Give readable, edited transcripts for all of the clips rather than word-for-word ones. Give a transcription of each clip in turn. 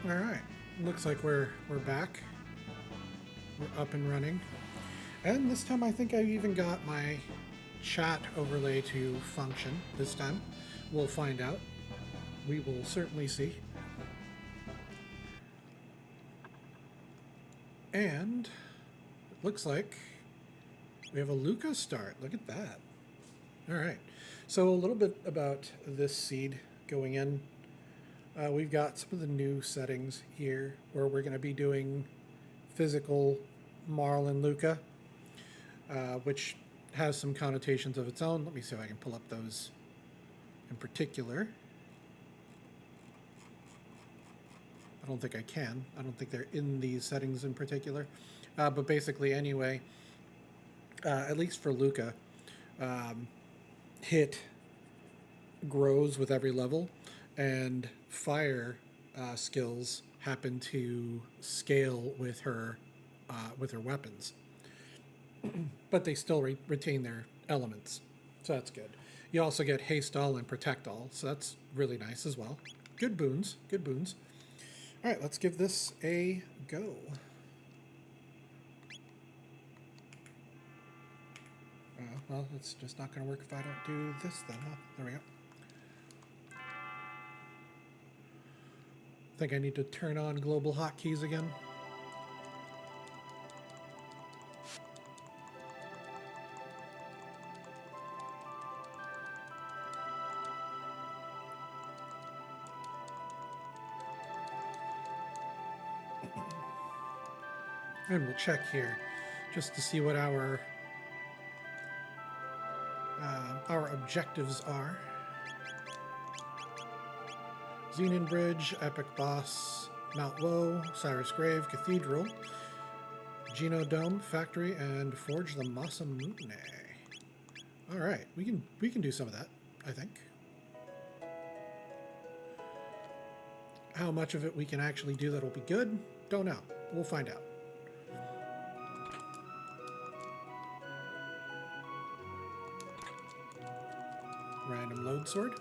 All right, looks like we're back. We're up and running, and this time I think I even got my chat overlay to function. This time, we'll find out. We will certainly see. And it looks like we have a Lucca start. Look at that. All right. So a little bit about this seed going in. We've got some of the new settings here where we're going to be doing physical Marle and Lucca, which has some connotations of its own. Let me see if I can pull up those in particular. I don't think I can. I don't think they're in these settings in particular. But basically, anyway, at least for Lucca, hit grows with every level, and fire skills happen to scale with her weapons, but they still retain their elements, so that's good. You also get haste all and protect all, so that's really nice as well. Good boons, good boons. All right, let's give this a go. Well, it's just not going to work if I don't do this then, huh? There we go. I think I need to turn on global hotkeys again. And we'll check here just to see what our objectives are. Xenon Bridge, Epic Boss, Mount Woe, Cyrus Grave, Cathedral, Genodome, Factory, and Forge the Masamune. All right, we can do some of that, I think. How much of it we can actually do that'll be good, don't know. We'll find out. Random load sword.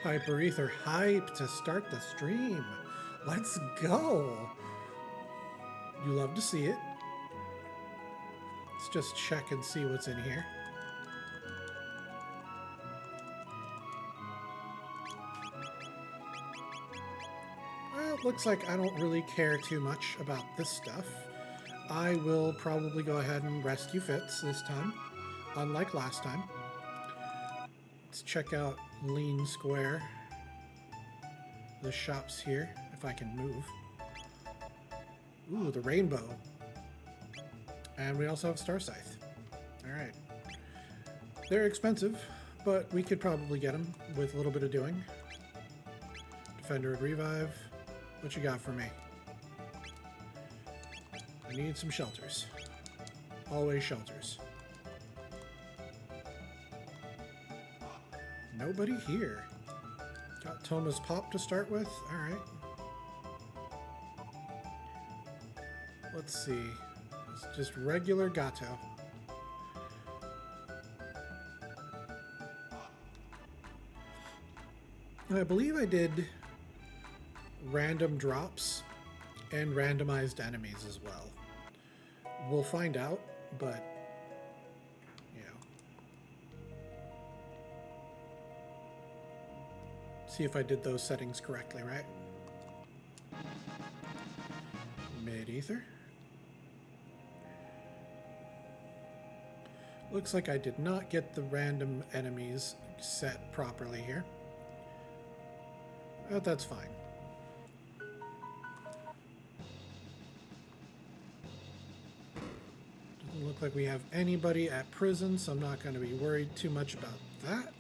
Hyper Ether hype to start the stream. Let's go. You love to see it. Let's just check and see what's in here. Well, it looks like I don't really care too much about this stuff. I will probably go ahead and rescue Fitz this time, unlike last time. Let's check out Lean Square. The shops here, if I can move. Ooh, the rainbow. And we also have Star Scythe. Alright. They're expensive, but we could probably get them with a little bit of doing. Defender and Revive. What you got for me? I need some shelters. Always shelters. Nobody here. Got Thomas Pop to start with. All right. Let's see. It's just regular Gato. And I believe I did random drops and randomized enemies as well. We'll find out, but you know. See if I did those settings correctly, right? Mid-ether. Looks like I did not get the random enemies set properly here. But that's fine. Doesn't look like we have anybody at prison, so I'm not going to be worried too much about that.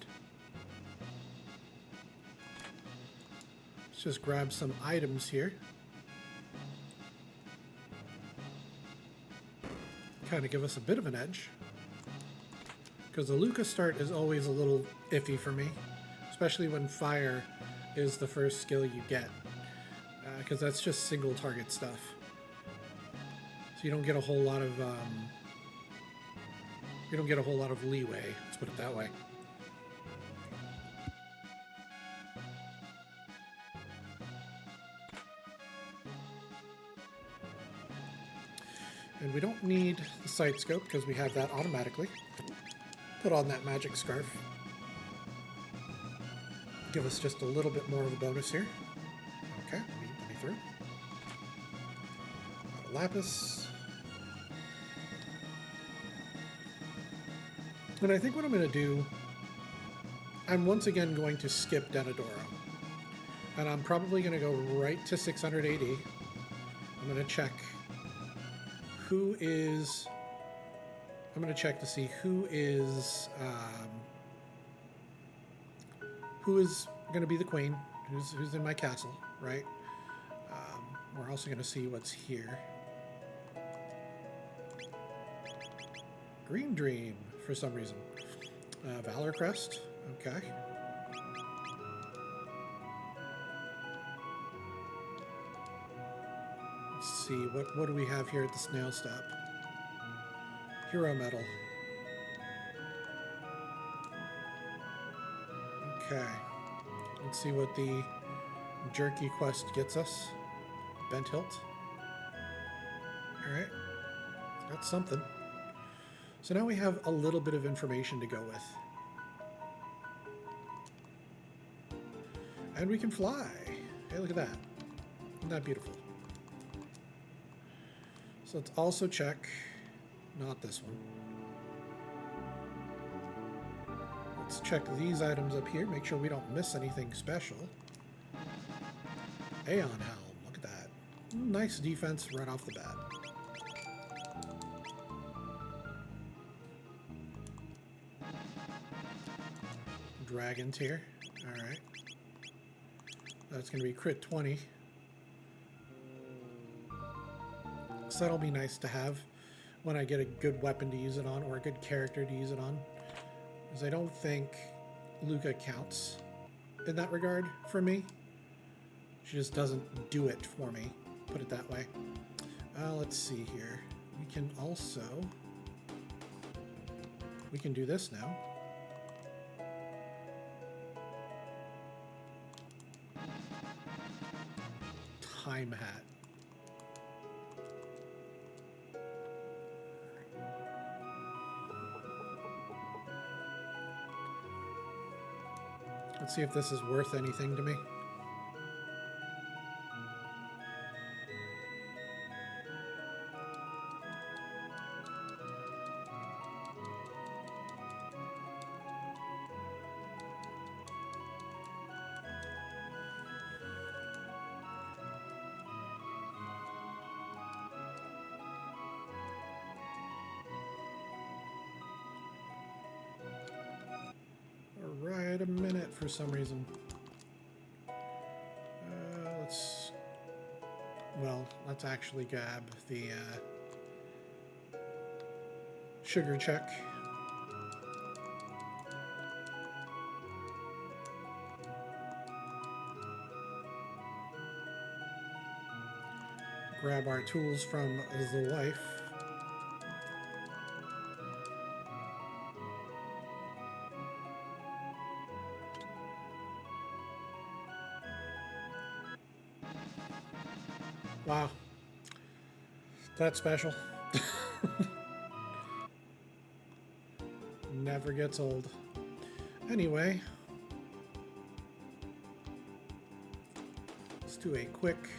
Let's just grab some items here. Kind of give us a bit of an edge. Because the Lucca start is always a little iffy for me. Especially when fire is the first skill you get. Because that's just single target stuff. So you don't get a whole lot of leeway, let's put it that way. And we don't need the sight scope because we have that automatically. Put on that magic scarf. Give us just a little bit more of a bonus here. Okay, let me through. Lapis. And I think what I'm going to do, I'm once again going to skip Denadoro. And I'm probably going to go right to 600 AD. I'm going to check who is... I'm going to check to see who is going to be the queen, who's in my castle, right? We're also going to see what's here. Green Dream, for some reason. Valor Crest, okay. Let's see, what do we have here at the snail stop? Hero Medal. Okay. Let's see what the jerky quest gets us. Bent hilt. Alright. That's something. So now we have a little bit of information to go with. And we can fly. Hey, look at that. Isn't that beautiful? So let's also check, not this one. Let's check these items up here, make sure we don't miss anything special. Aeon Helm, look at that. Nice defense right off the bat. Dragons here. Alright. That's going to be crit 20. So that'll be nice to have when I get a good weapon to use it on, or a good character to use it on. Because I don't think Lucca counts in that regard for me. She just doesn't do it for me, put it that way. Let's see here. We can also... we can do this now. Time hat. Let's see if this is worth anything to me. Right a minute for some reason. Let's actually grab the sugar check. Grab our tools from the wife. Wow. That's special. Never gets old. Anyway. Let's do a quick,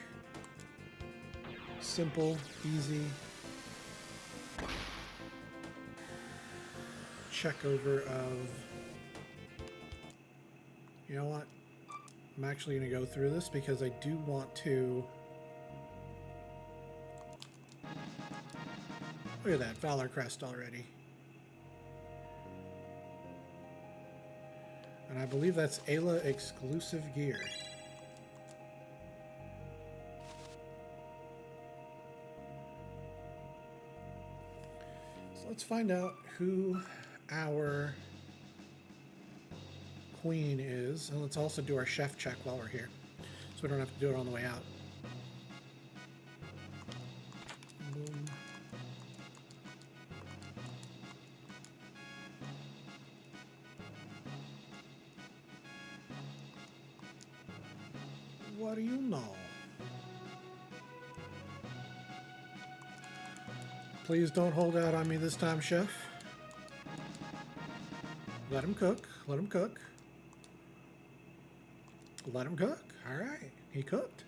simple, easy check over of... You know what? I'm actually going to go through this because I do want to... Look at that, Valor Crest already. And I believe that's Ayla exclusive gear. So let's find out who our queen is. And let's also do our chef check while we're here, so we don't have to do it on the way out. Boom. What do you know? Please don't hold out on me this time, chef. Let him cook. Let him cook. Let him cook. All right. He cooked.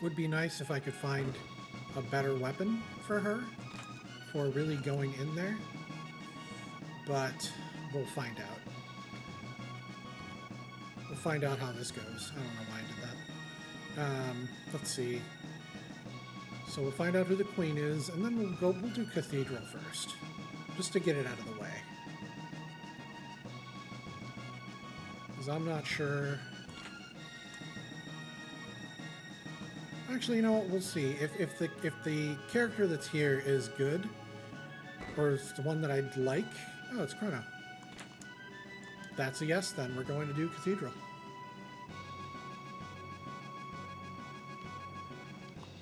Would be nice if I could find a better weapon for her for really going in there, but we'll find out. We'll find out how this goes. I don't know why I did that. Let's see. So we'll find out who the queen is, and then we'll do Cathedral first, just to get it out of the way. Because I'm not sure. Actually, you know what? We'll see. If the character that's here is good, or is the one that I'd like. Oh, it's Chrono. That's a yes. Then we're going to do Cathedral.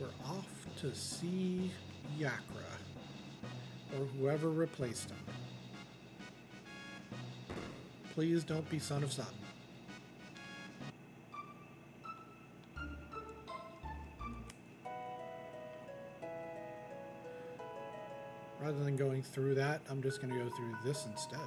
We're off to see Yakra, or whoever replaced him. Please don't be Son of Satan. Rather than going through that, I'm just going to go through this instead.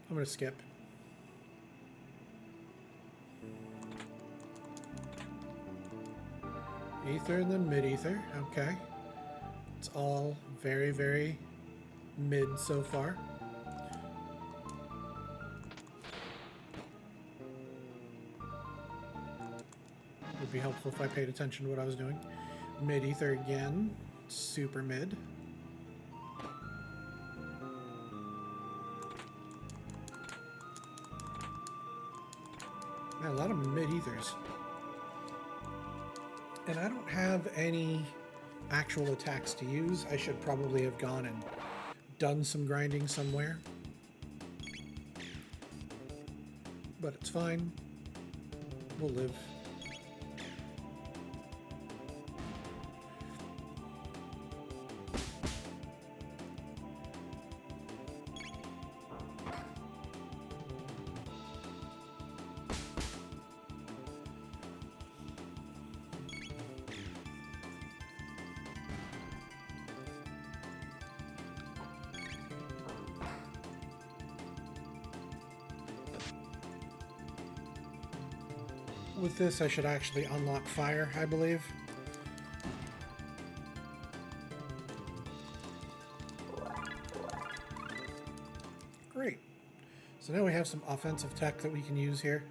I'm going to skip. Ether and then mid-ether. Okay. It's all very, very mid so far. Would be helpful if I paid attention to what I was doing. Mid-ether again. Super mid. A lot of mid-ethers. And I don't have any actual attacks to use. I should probably have gone and done some grinding somewhere. But it's fine. We'll live. With this, I should actually unlock fire, I believe. Great. So now we have some offensive tech that we can use here.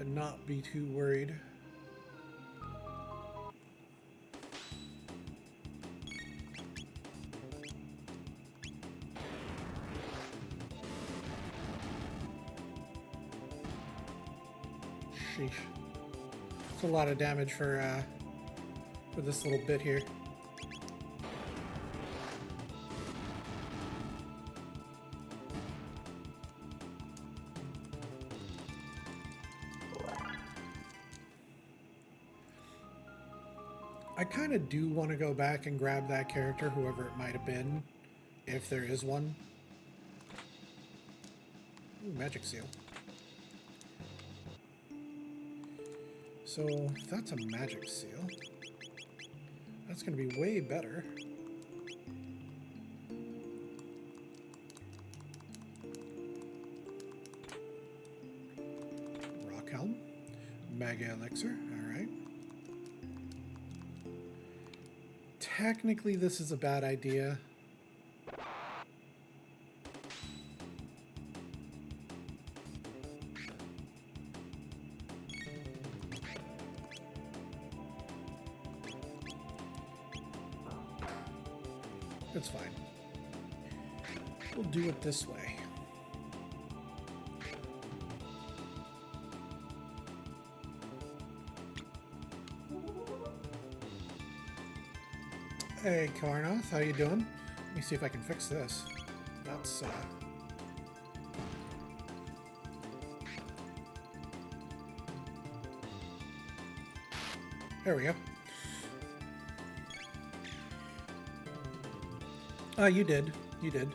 And not be too worried. Sheesh. It's a lot of damage for this little bit here. I kind of do want to go back and grab that character, whoever it might have been, if there is one. Ooh, magic seal. So, if that's a magic seal, that's going to be way better. Rock Helm, Mega Elixir, alright. Technically, this is a bad idea. It's fine. We'll do it this way. Hey, Karnoth, how you doing? Let me see if I can fix this. That's, There we go. Oh, you did. You did.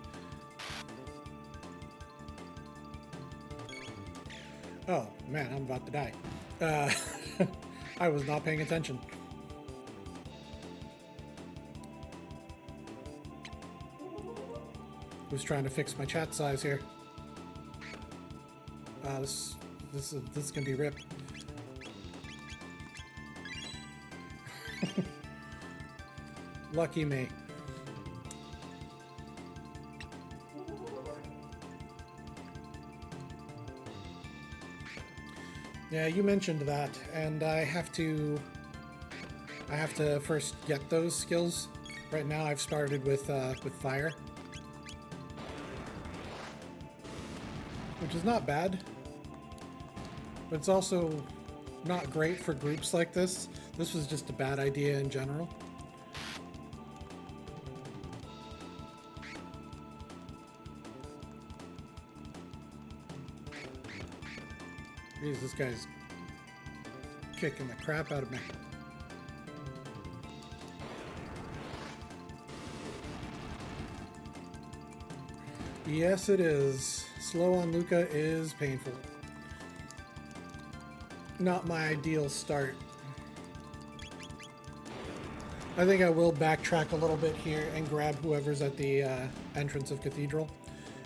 Oh, man, I'm about to die. I was not paying attention. Who's trying to fix my chat size here? This is gonna be ripped. Lucky me. Yeah, you mentioned that, and I have to first get those skills. Right now, I've started with fire, which is not bad, but it's also not great for groups like this. This was just a bad idea in general. Jeez, this guy's kicking the crap out of me. Yes, it is. Slow on Lucca is painful. Not my ideal start. I think I will backtrack a little bit here and grab whoever's at the entrance of Cathedral,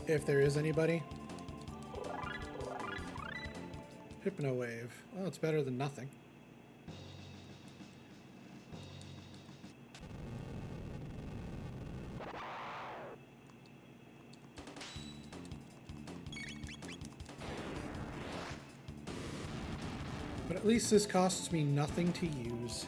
if there is anybody. Hypno Wave. Oh, it's better than nothing. But at least this costs me nothing to use.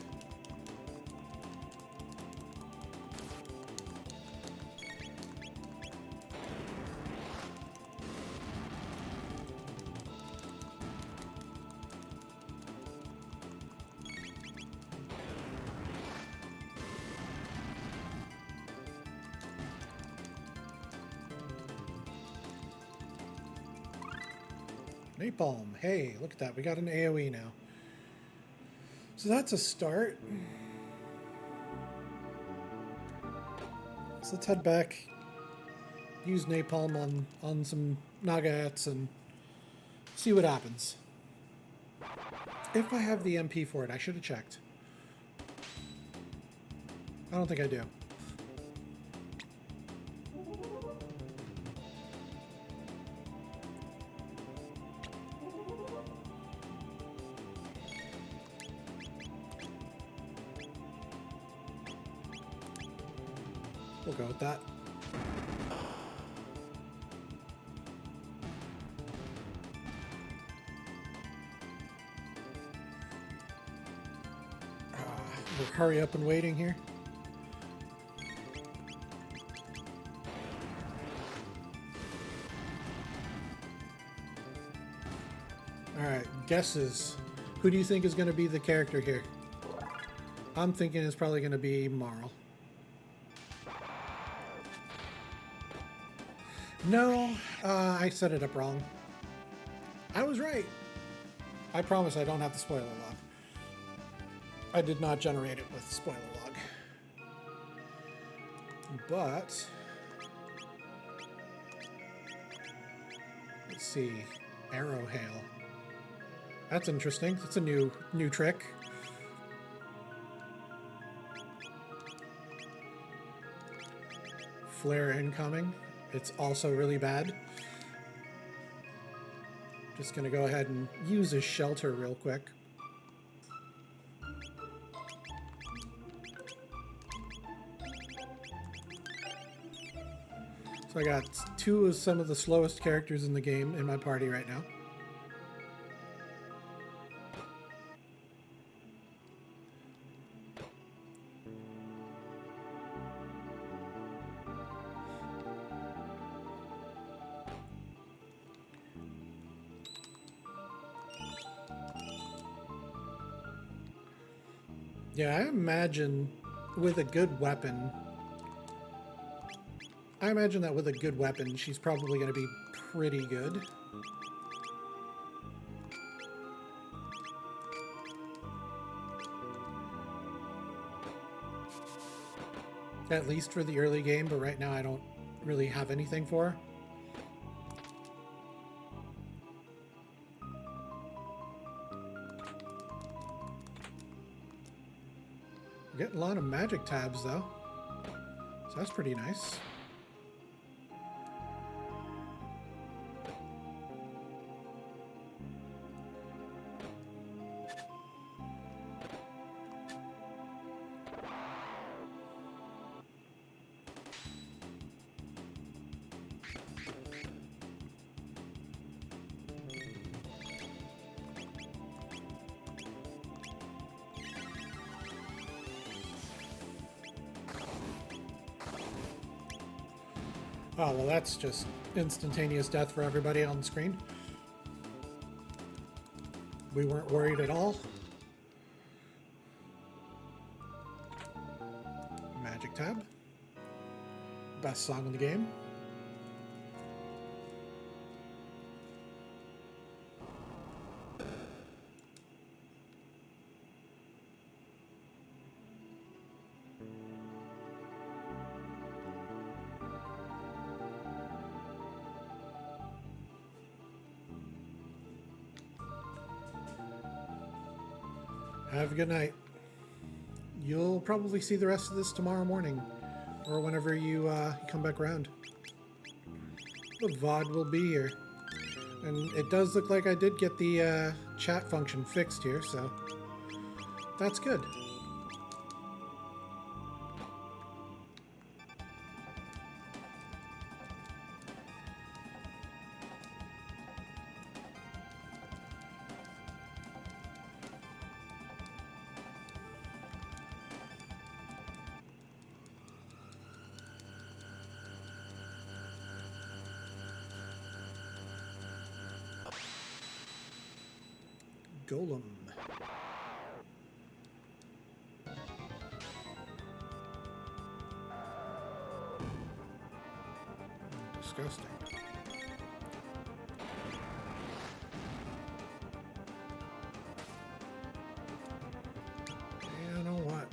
Napalm. Hey, look at that. We got an AoE now. So that's a start. So let's head back. Use Napalm on some Nagaets and see what happens. If I have the MP for it, I should have checked. I don't think I do. We'll go with that. We'll hurry up and waiting here. Alright, guesses. Who do you think is going to be the character here? I'm thinking it's probably going to be Marle. No, I set it up wrong. I was right. I promise I don't have the spoiler log. I did not generate it with spoiler log. But let's see. Arrow hail. That's interesting. That's a new trick. Flare incoming. It's also really bad. Just gonna go ahead and use his shelter real quick. So I got two of some of the slowest characters in the game in my party right now. Yeah, I imagine with a good weapon, she's probably going to be pretty good. At least for the early game, but right now I don't really have anything for her. We're getting a lot of magic tabs, though. So that's pretty nice. Oh, well, that's just instantaneous death for everybody on the screen. We weren't worried at all. Magic tab. Best song in the game. Have a good night. You'll probably see the rest of this tomorrow morning, or whenever you come back around. The VOD will be here. And it does look like I did get the chat function fixed here, so that's good. Golem. Disgusting. You know what?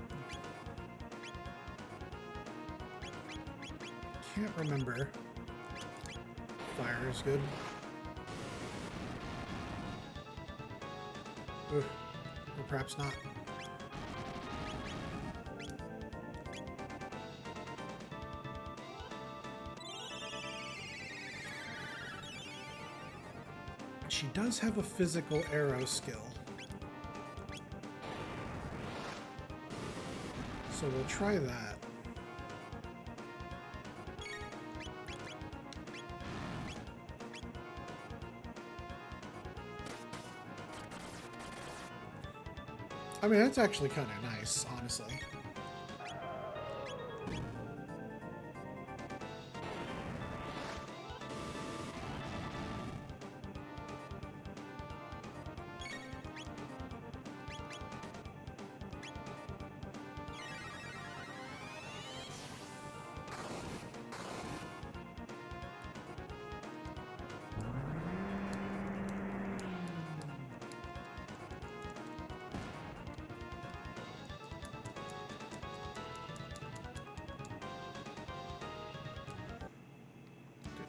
Can't remember. Fire is good. Ugh. Or perhaps not. She does have a physical arrow skill. So we'll try that. I mean, that's actually kind of nice, honestly.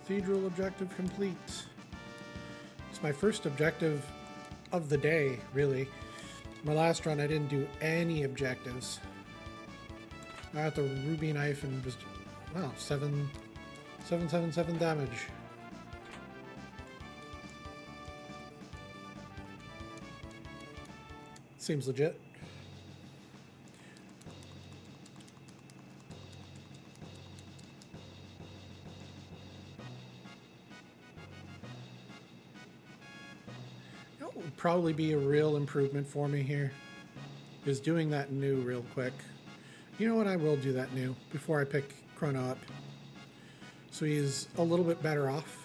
Cathedral objective complete. It's my first objective of the day, really. My last run, I didn't do any objectives. I got the ruby knife and was, wow, 777 damage. Seems legit. That would probably be a real improvement for me here, is doing that new real quick. You know what, I will do that new before I pick Chrono up, so he's a little bit better off.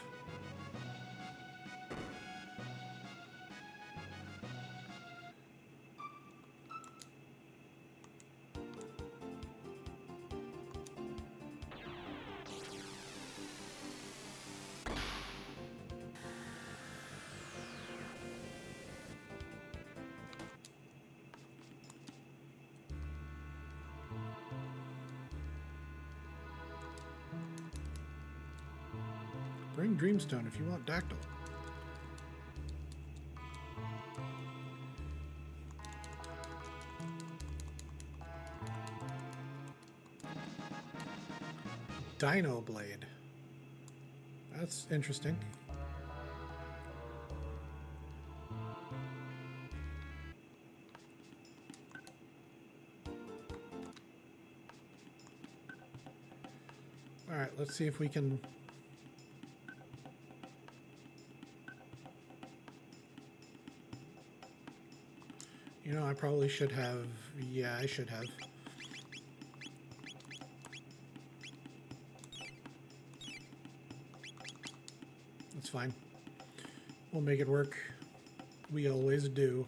Bring Dreamstone if you want Dactyl. Dino Blade. That's interesting. All right, let's see if we can... You know, I probably should have... Yeah, I should have. That's fine. We'll make it work. We always do.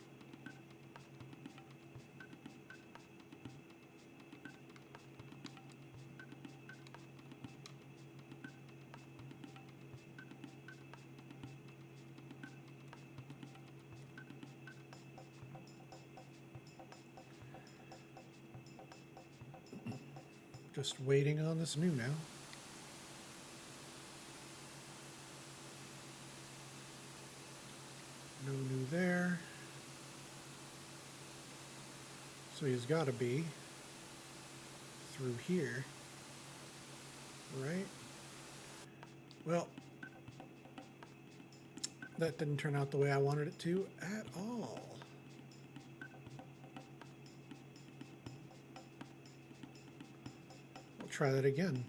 Just waiting on this new now. No new there. So he's got to be through here, right? Well, that didn't turn out the way I wanted it to at all. We'll try that again.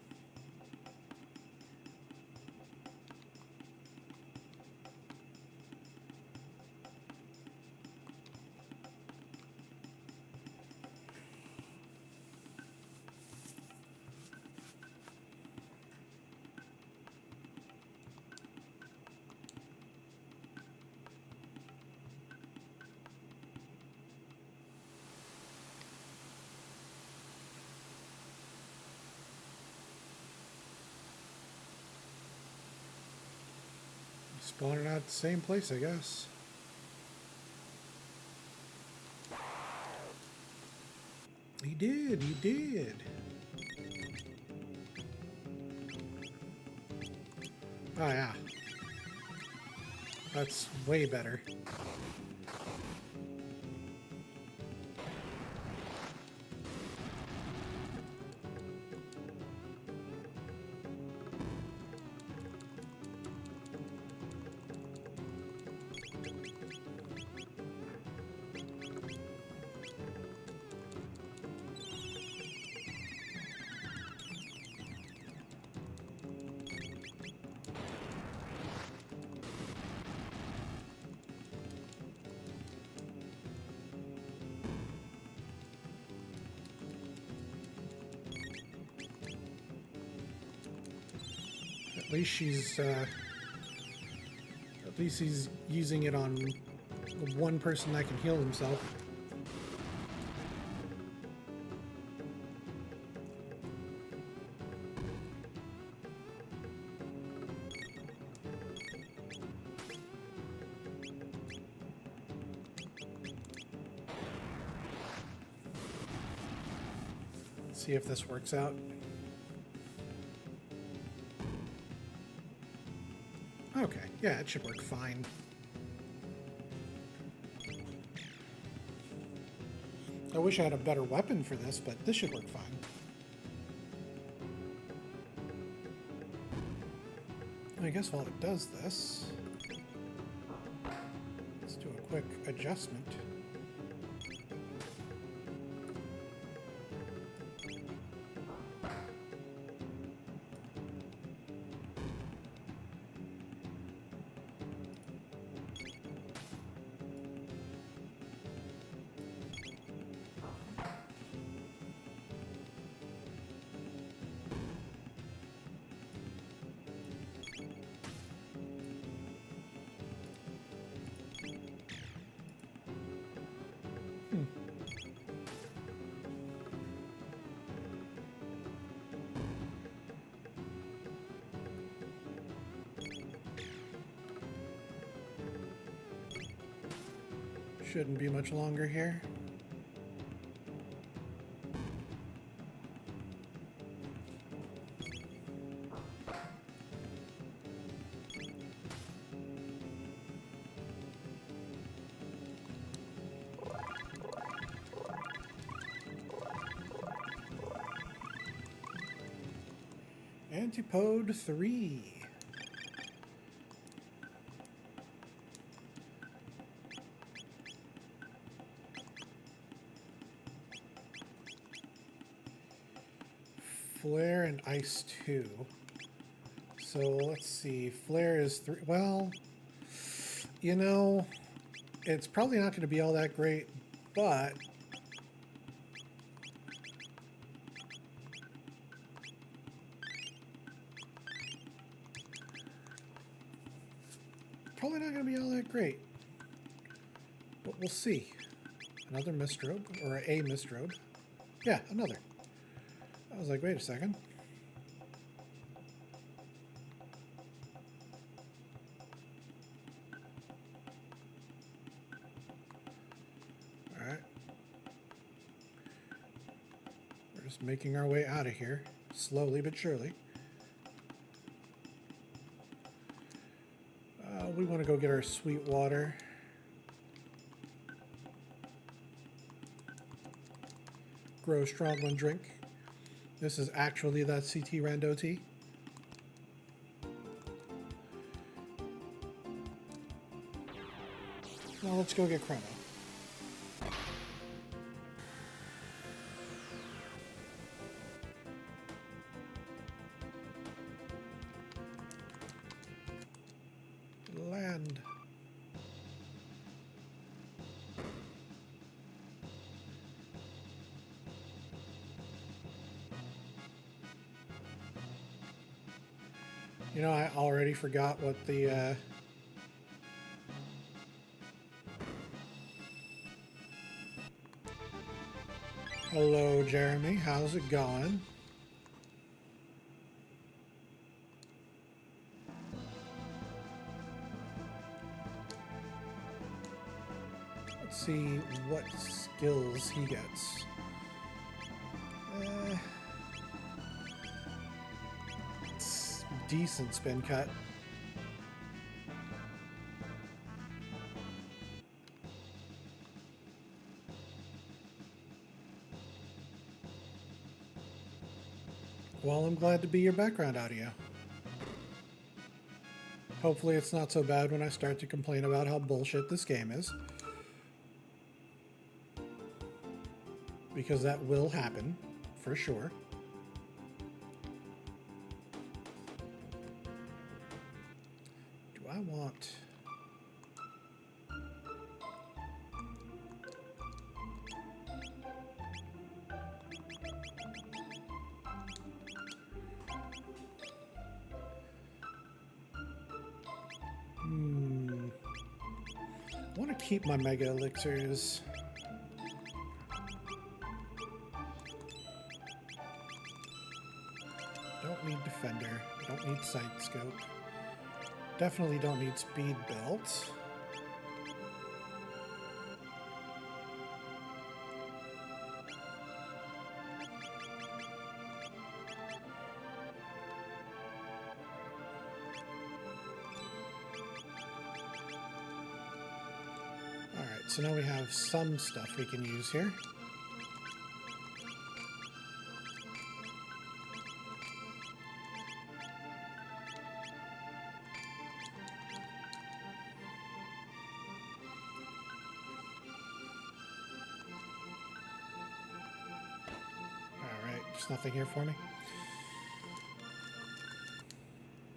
Spawning out the same place, I guess. He did, he did. Oh yeah. That's way better. At least he's using it on one person that can heal himself. Let's see if this works out. Okay, yeah, it should work fine. I wish I had a better weapon for this, but this should work fine. I guess while it does this, let's do a quick adjustment. Shouldn't be much longer here. Antipode 3. Flare and Ice 2. So let's see. Flare is 3. Well, you know, it's probably not going to be all that great, but probably not going to be all that great. But we'll see. Another Mistrobe, or a Mistrobe. Yeah, another. I was like, wait a second. Alright. We're just making our way out of here. Slowly but surely. We want to go get our sweet water. Grow strong one drink. This is actually that CTRando tea. Now let's go get Chrono. Land. You know, I already forgot what the Hello, Jeremy. How's it going? Let's see what skills he gets. It's decent spin cut. Well, I'm glad to be your background audio. Hopefully it's not so bad when I start to complain about how bullshit this game is. Because that will happen, for sure. Do I want... I want to keep my Mega Elixirs. Don't need Defender. Don't need Sight Scope. Definitely don't need Speed Belt. Alright, so now we have some stuff we can use here. There's nothing here for me.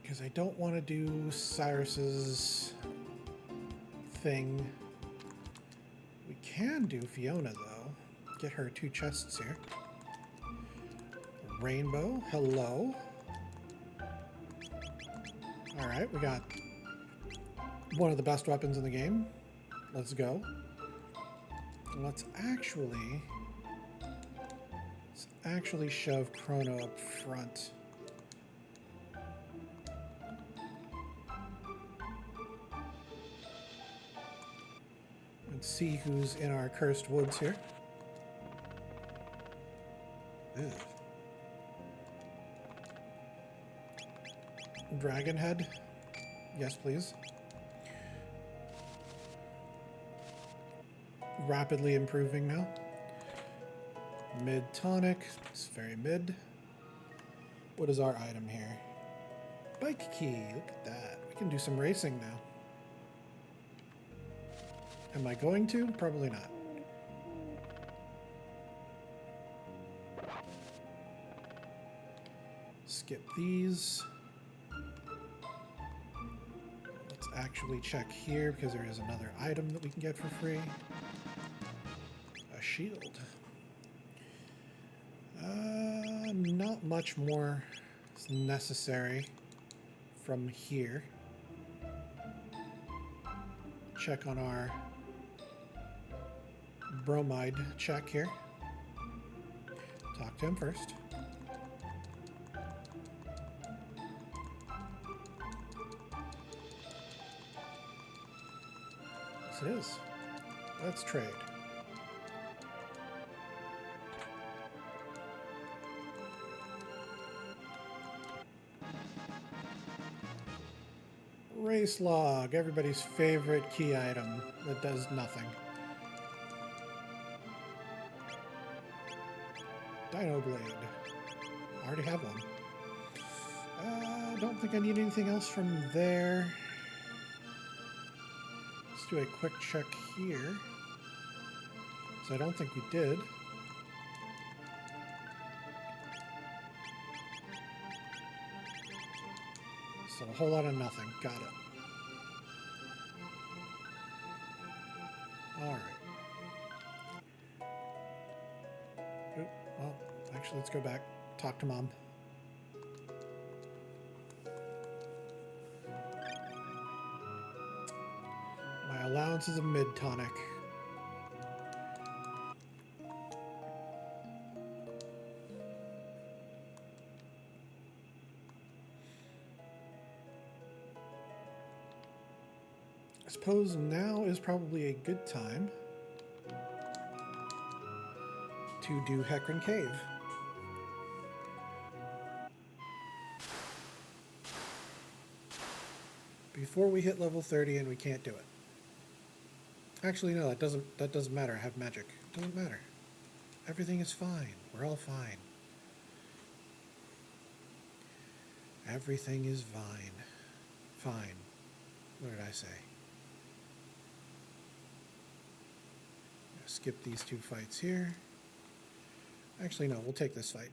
Because I don't want to do Cyrus's thing. We can do Fiona, though. Get her 2 chests here. Rainbow, hello. Alright, we got one of the best weapons in the game. Let's go. Let's actually shove Chrono up front. Let's see who's in our cursed woods here. Ugh. Dragon head. Yes, please. Rapidly improving now. Mid tonic. It's very mid. What is our item here? Bike key. Look at that. We can do some racing now. Am I going to? Probably not. Skip these. Let's actually check here because there is another item that we can get for free. A shield. Not much more is necessary from here. Check on our bromide check here. Talk to him first. Yes, it is. Let's trade. Race log, everybody's favorite key item that does nothing. Dino blade. I already have one. I don't think I need anything else from there. Let's do a quick check here. So I don't think we did. So a whole lot of nothing. Got it. All right. Oop, well, actually, let's go back. Talk to Mom. My allowance is a mid-tonic. I suppose now is probably a good time to do Hecarim Cave. Before we hit level 30 and we can't do it. Actually, no, that doesn't matter. I have magic. It doesn't matter. Everything is fine. We're all fine. Everything is fine. Fine. What did I say? Skip these two fights here. Actually, no, we'll take this fight.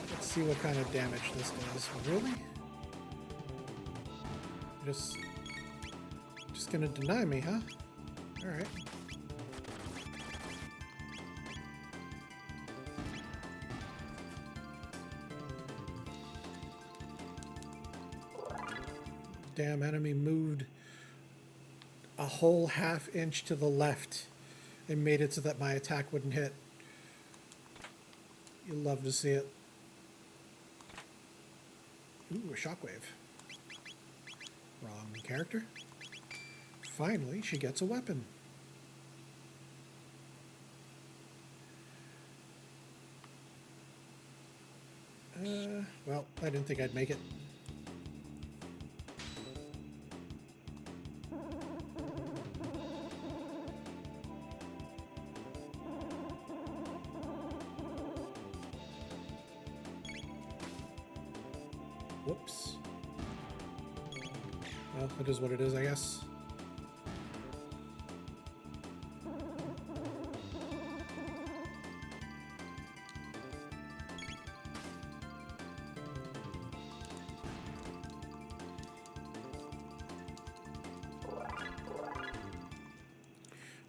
Let's see what kind of damage this does. Really? Just gonna deny me, huh? All right. Damn enemy moved a whole half inch to the left and made it so that my attack wouldn't hit. You'll love to see it. Ooh, a shockwave. Wrong character. Finally, she gets a weapon. Well, I didn't think I'd make it. Whoops. Well, it is what it is, I guess.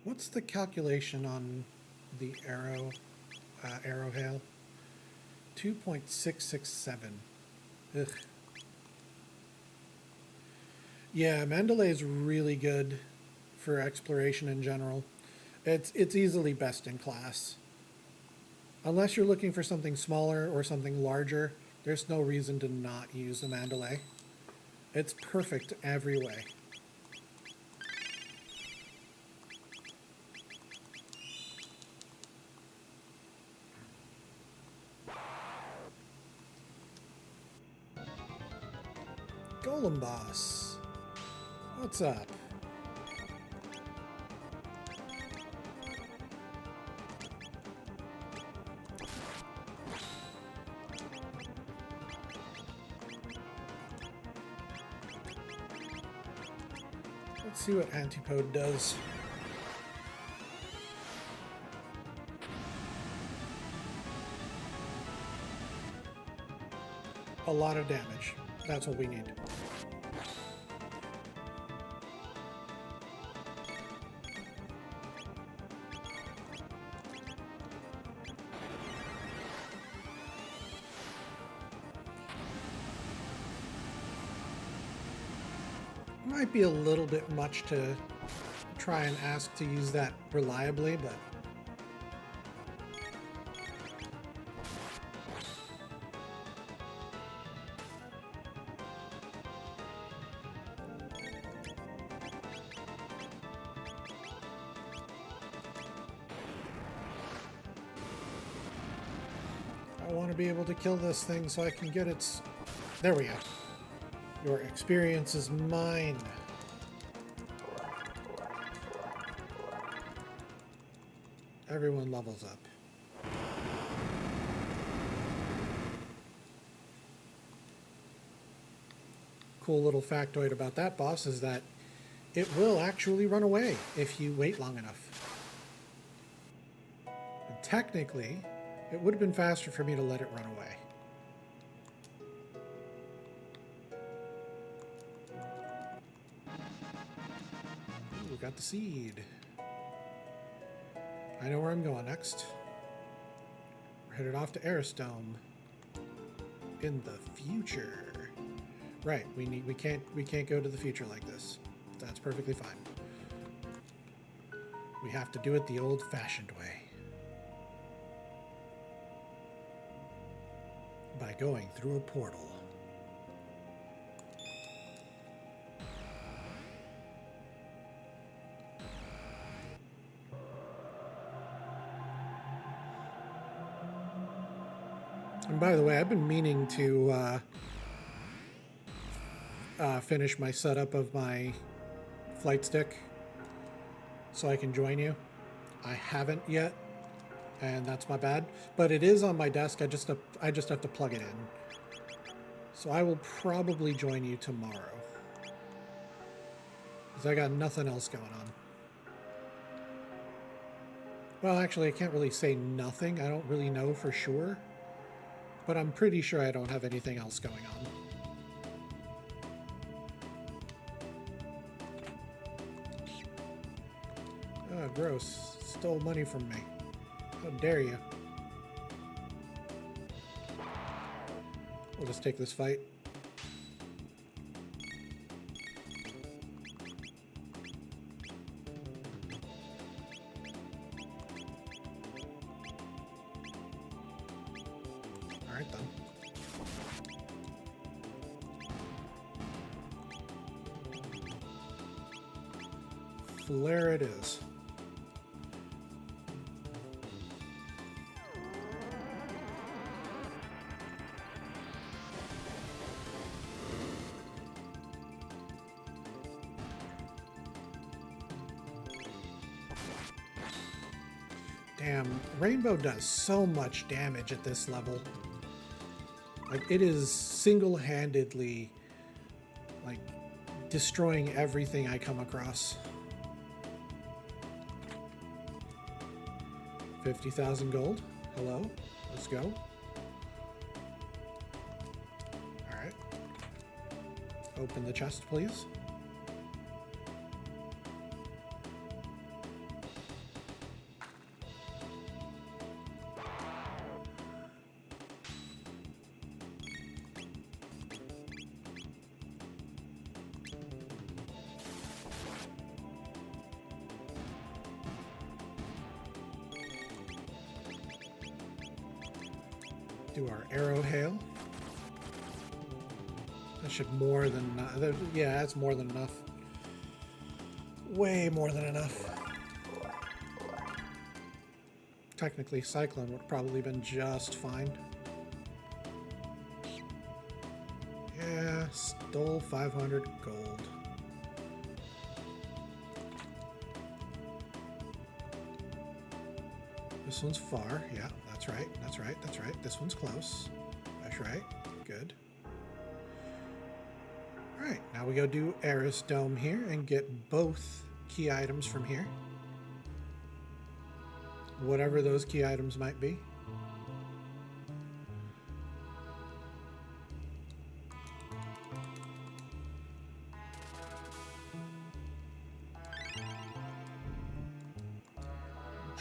What's the calculation on the arrow hail? 2.667. Ugh. Yeah, Mandalay is really good for exploration in general. It's easily best in class. Unless you're looking for something smaller or something larger, there's no reason to not use the Mandalay. It's perfect every way. Golem boss. What's up? Let's see what Antipode does. A lot of damage. That's what we need. Might be a little bit much to try and ask to use that reliably, but I want to be able to kill this thing so I can get its... There we go. Your experience is mine. Everyone levels up. Cool little factoid about that boss is that it will actually run away if you wait long enough. And technically, it would have been faster for me to let it run away. Ooh, got the seed. I know where I'm going next. We're headed off to Aristome. In the future. Right, we can't go to the future like this. That's perfectly fine. We have to do it the old-fashioned way. By going through a portal. And by the way, I've been meaning to finish my setup of my flight stick so I can join you. I haven't yet, and that's my bad. But it is on my desk. I just have to plug it in. So I will probably join you tomorrow, because I got nothing else going on. Well, actually, I can't really say nothing. I don't really know for sure. But I'm pretty sure I don't have anything else going on. Oh, gross. Stole money from me. How dare you. We'll just take this fight. Alright then. Flare it is. Damn, Rainbow does so much damage at this level. Like, it is single-handedly, like, destroying everything I come across. 50,000 gold. Hello. Let's go. Alright. Open the chest, please. Do our arrow hail. That should more than... yeah, that's more than enough. Way more than enough. Technically, Cyclone would have probably been just fine. Yeah, stole 500 gold. This one's far. Yeah, that's right. That's right. That's right. This one's close. That's right. Good. All right, now we go do Eris Dome here and get both key items from here. Whatever those key items might be.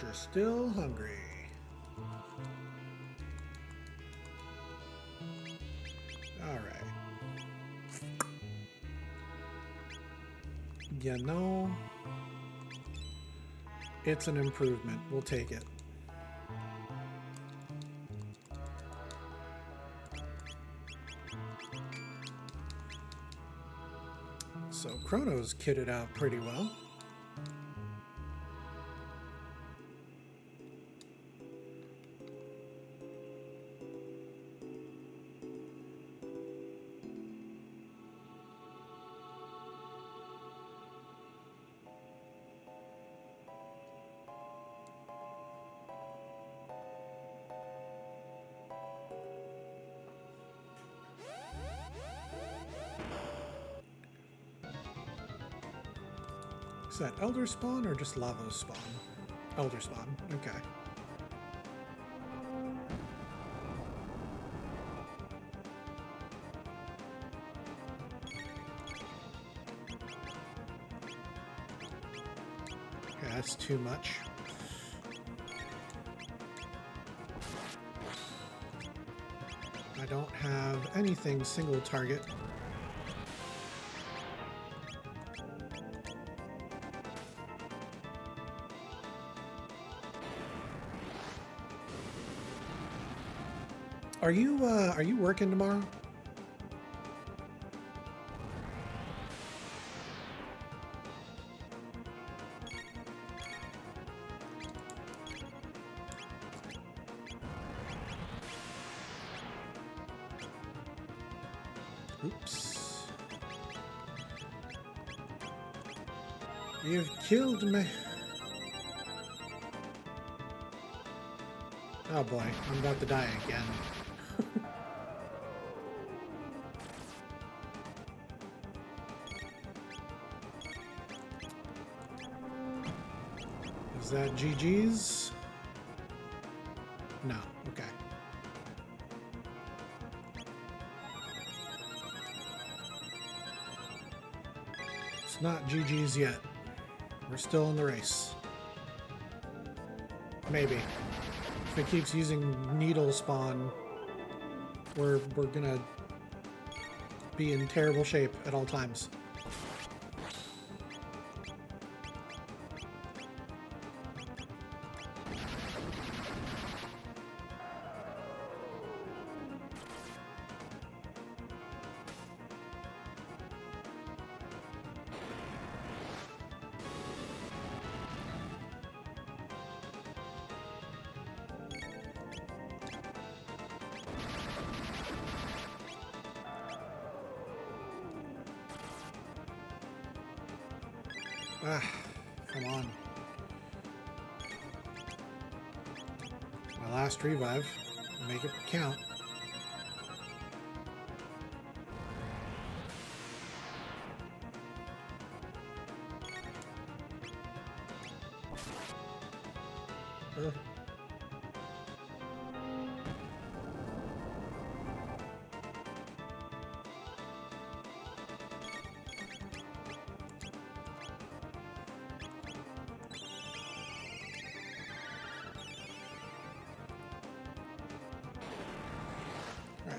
You're still hungry. All right. You know, it's an improvement. We'll take it. So Chrono's kitted out pretty well. Is that Elder Spawn or just Lava Spawn? Elder Spawn, okay. Okay, that's too much. I don't have anything single target. Are you working tomorrow? Oops. You've killed me. Oh boy, I'm about to die again. Is that GG's? No, okay. It's not GG's yet. We're still in the race. Maybe. If it keeps using needle spawn, we're gonna be in terrible shape at all times. Ah, come on. My last revive. Make it count.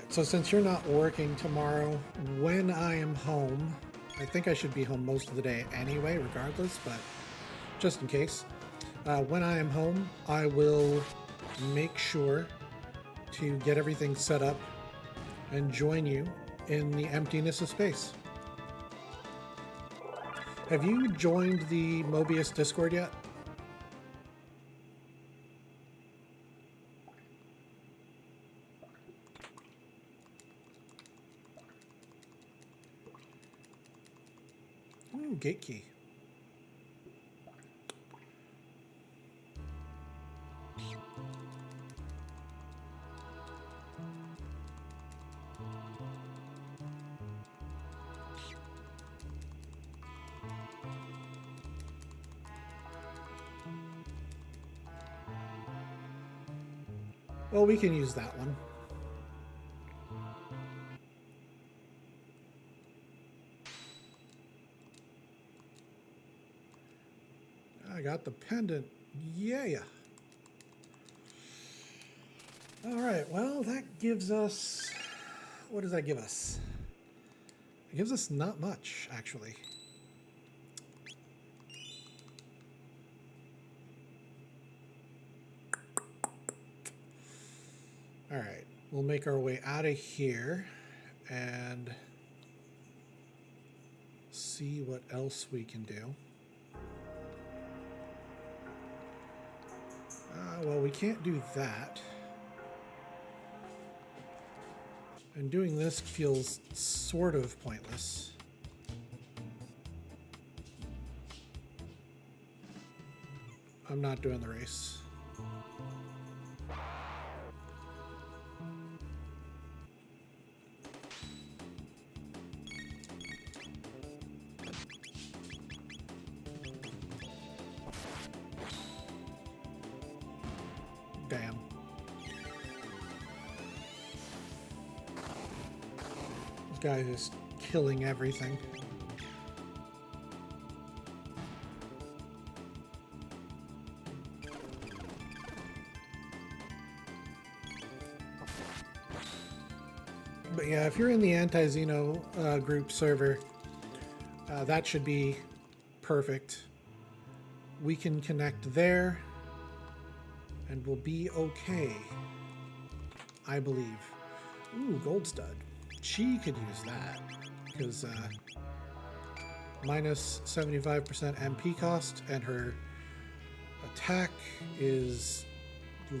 So since you're not working tomorrow, when I am home, I think I should be home most of the day anyway, regardless, but just in case. When I am home, I will make sure to get everything set up and join you in the emptiness of space. Have you joined the Mobius Discord yet? gate key. Well, we can use that one. I got the pendant. Yeah. All right, well, that gives us... What does that give us? It gives us not much, actually. All right, we'll make our way out of here and see what else we can do. Well, we can't do that. And doing this feels sort of pointless. I'm not doing the race. Damn. This guy is just killing everything. But yeah, if you're in the anti-Xeno group server, that should be perfect. We can connect there and we'll be okay, I believe. Ooh, gold stud. She could use that because minus 75% MP cost and her attack is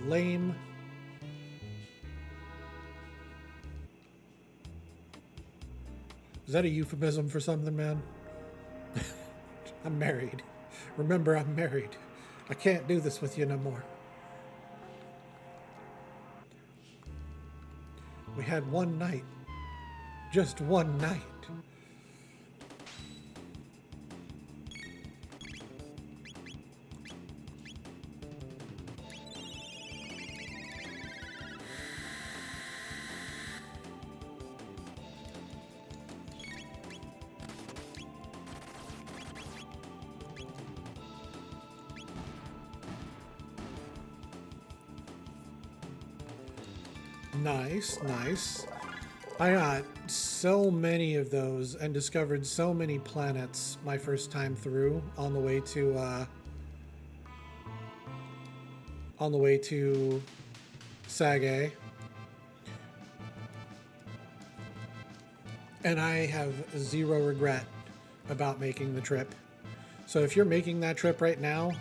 lame. Is that a euphemism for something, man? I'm married. Remember, I'm married. I can't do this with you no more. We had one night. Just one night. Nice, nice. I got so many of those and discovered so many planets my first time through on the way to Sagae. And I have zero regret about making the trip. So if you're making that trip right now,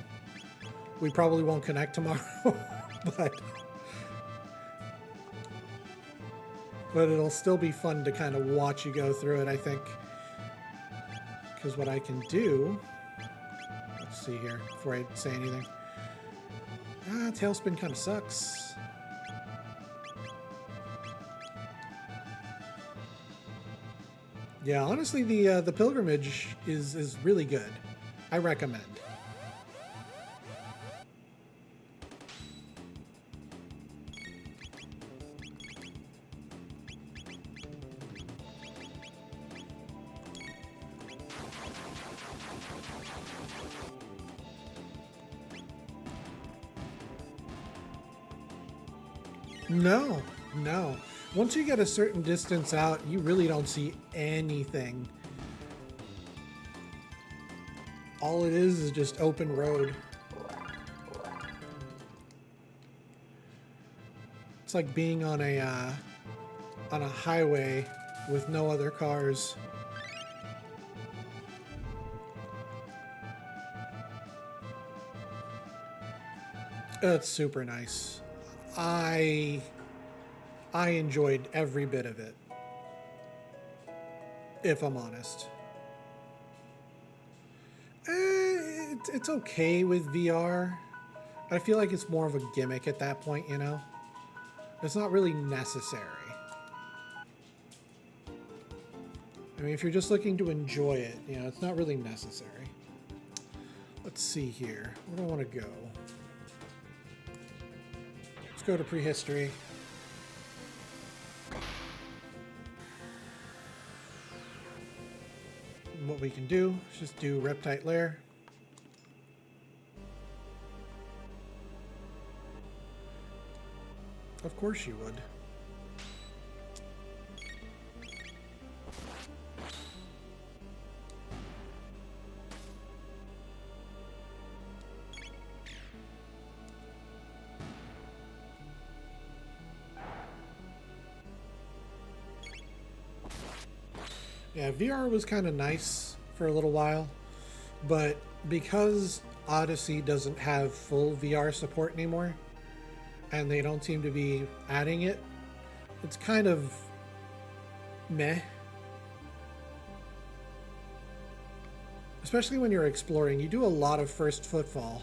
we probably won't connect tomorrow, but it'll still be fun to kind of watch you go through it, I think. Because what I can do... Let's see here, before I say anything. Tailspin kind of sucks. Yeah, honestly, the pilgrimage is really good. I recommend. No, no. Once you get a certain distance out, you really don't see anything. All it is just open road. It's like being on a highway with no other cars. It's super nice. I enjoyed every bit of it, if I'm honest. it's okay with VR. I feel like it's more of a gimmick at that point, you know? It's not really necessary. I mean, if you're just looking to enjoy it, you know, it's not really necessary. Let's see here. Where do I want to go? Let's go to prehistory. And what we can do is just do reptite lair. Of course you would. Yeah, VR was kind of nice for a little while, but because Odyssey doesn't have full VR support anymore, and they don't seem to be adding it, it's kind of meh. Especially when you're exploring. You do a lot of first footfall.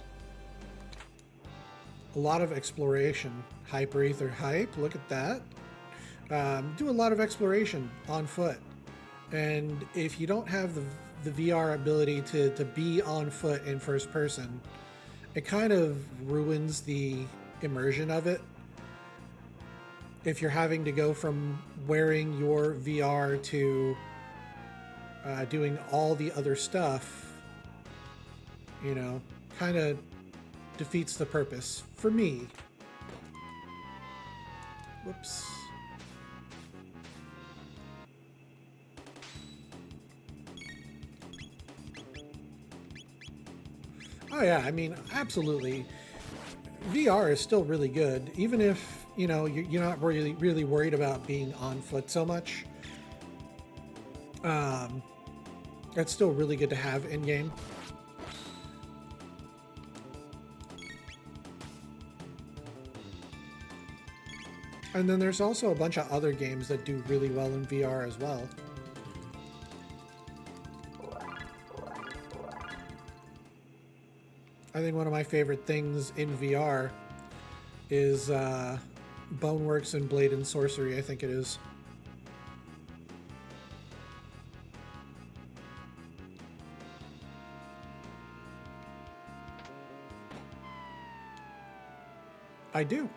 A lot of exploration. Hyper Ether Hype, look at that. Do a lot of exploration on foot. And if you don't have the VR ability to be on foot in first person, it kind of ruins the immersion of it. If you're having to go from wearing your VR to doing all the other stuff, you know, kind of defeats the purpose for me. Whoops. Oh yeah, I mean, absolutely. VR is still really good, even if, you know, you're not really worried about being on foot so much. It's still really good to have in game. And then there's also a bunch of other games that do really well in VR as well. I think one of my favorite things in VR is Boneworks and Blade and Sorcery, I think it is. I do.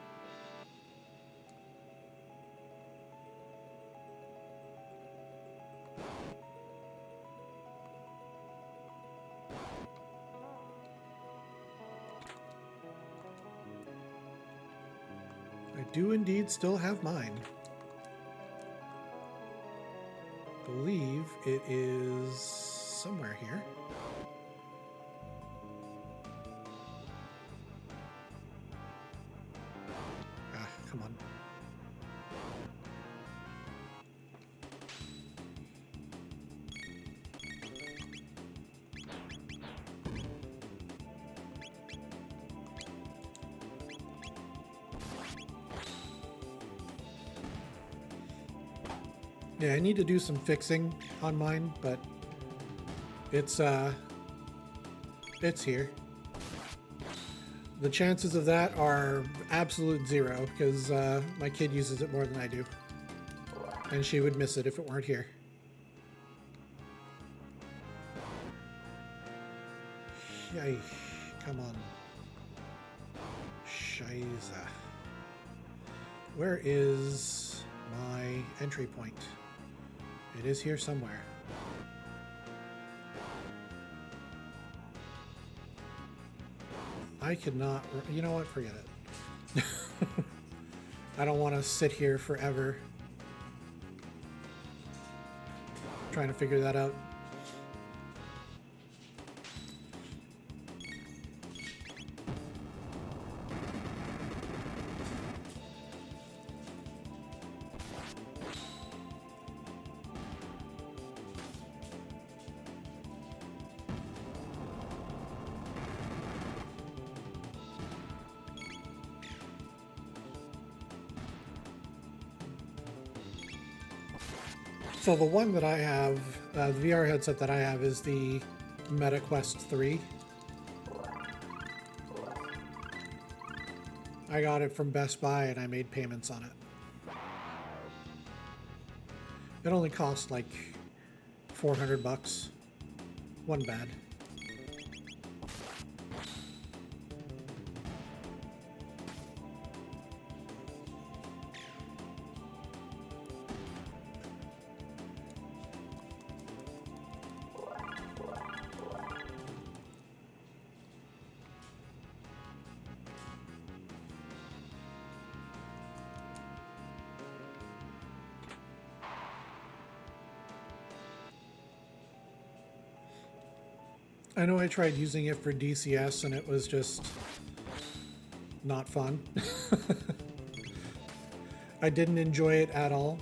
I do indeed still have mine. I believe it is somewhere here. Ah, come on. Yeah, I need to do some fixing on mine, but it's here. The chances of that are absolute zero, because my kid uses it more than I do. And she would miss it if it weren't here. Yay, come on. Scheiße. Where is my entry point? It is here somewhere. I could not... You know what? Forget it. I don't want to sit here forever trying to figure that out. So the one that I have, the VR headset that I have is the MetaQuest 3. I got it from Best Buy and I made payments on it. It only cost like 400 bucks. Wasn't bad. I know I tried using it for DCS and it was just not fun. I didn't enjoy it at all.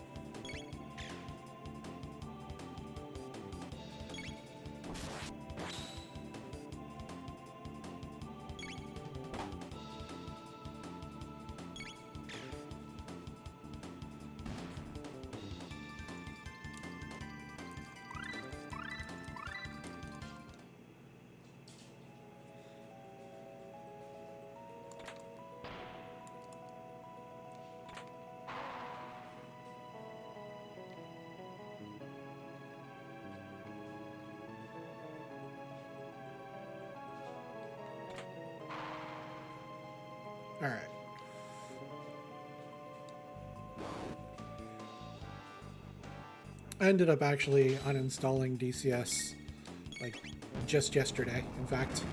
All right. I ended up actually uninstalling DCS like just yesterday, in fact.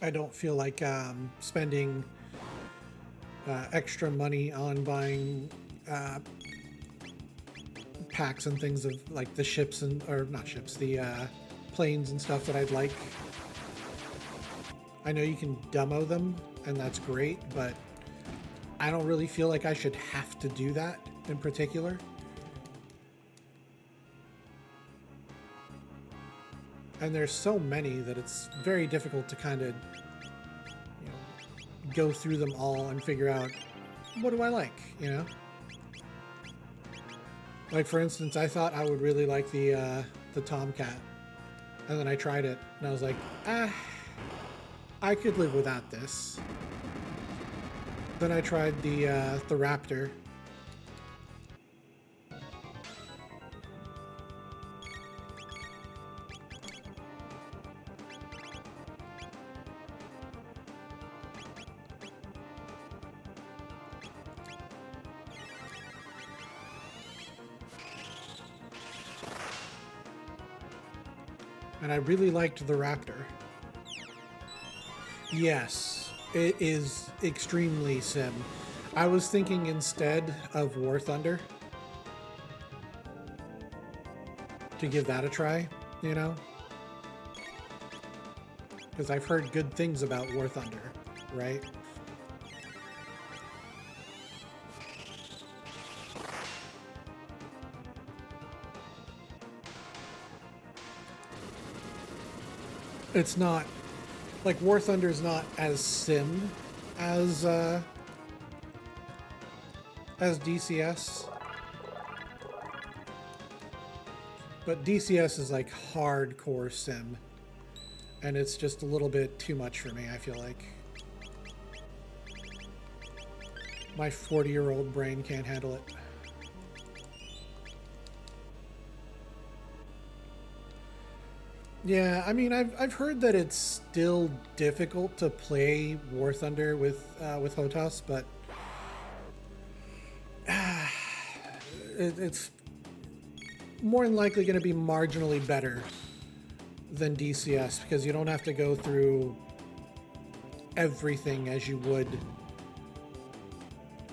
I don't feel like spending extra money on buying packs and things of like the ships and, or not ships, the planes and stuff that I'd like. I know you can demo them and that's great, but I don't really feel like I should have to do that in particular. And there's so many that it's very difficult to kind of, you know, go through them all and figure out what do I like, you know? Like for instance, I thought I would really like the Tomcat, and then I tried it and I was like, I could live without this. Then I tried the Raptor. And I really liked the Raptor. Yes, it is extremely sim. I was thinking instead of War Thunder to give that a try, you know? Because I've heard good things about War Thunder, right? It's not like War Thunder is not as sim as DCS, but DCS is like hardcore sim, and it's just a little bit too much for me. I feel like my 40-year-old brain can't handle it. Yeah, I mean, I've heard that it's still difficult to play War Thunder with HOTAS, but it's more than likely going to be marginally better than DCS because you don't have to go through everything as you would.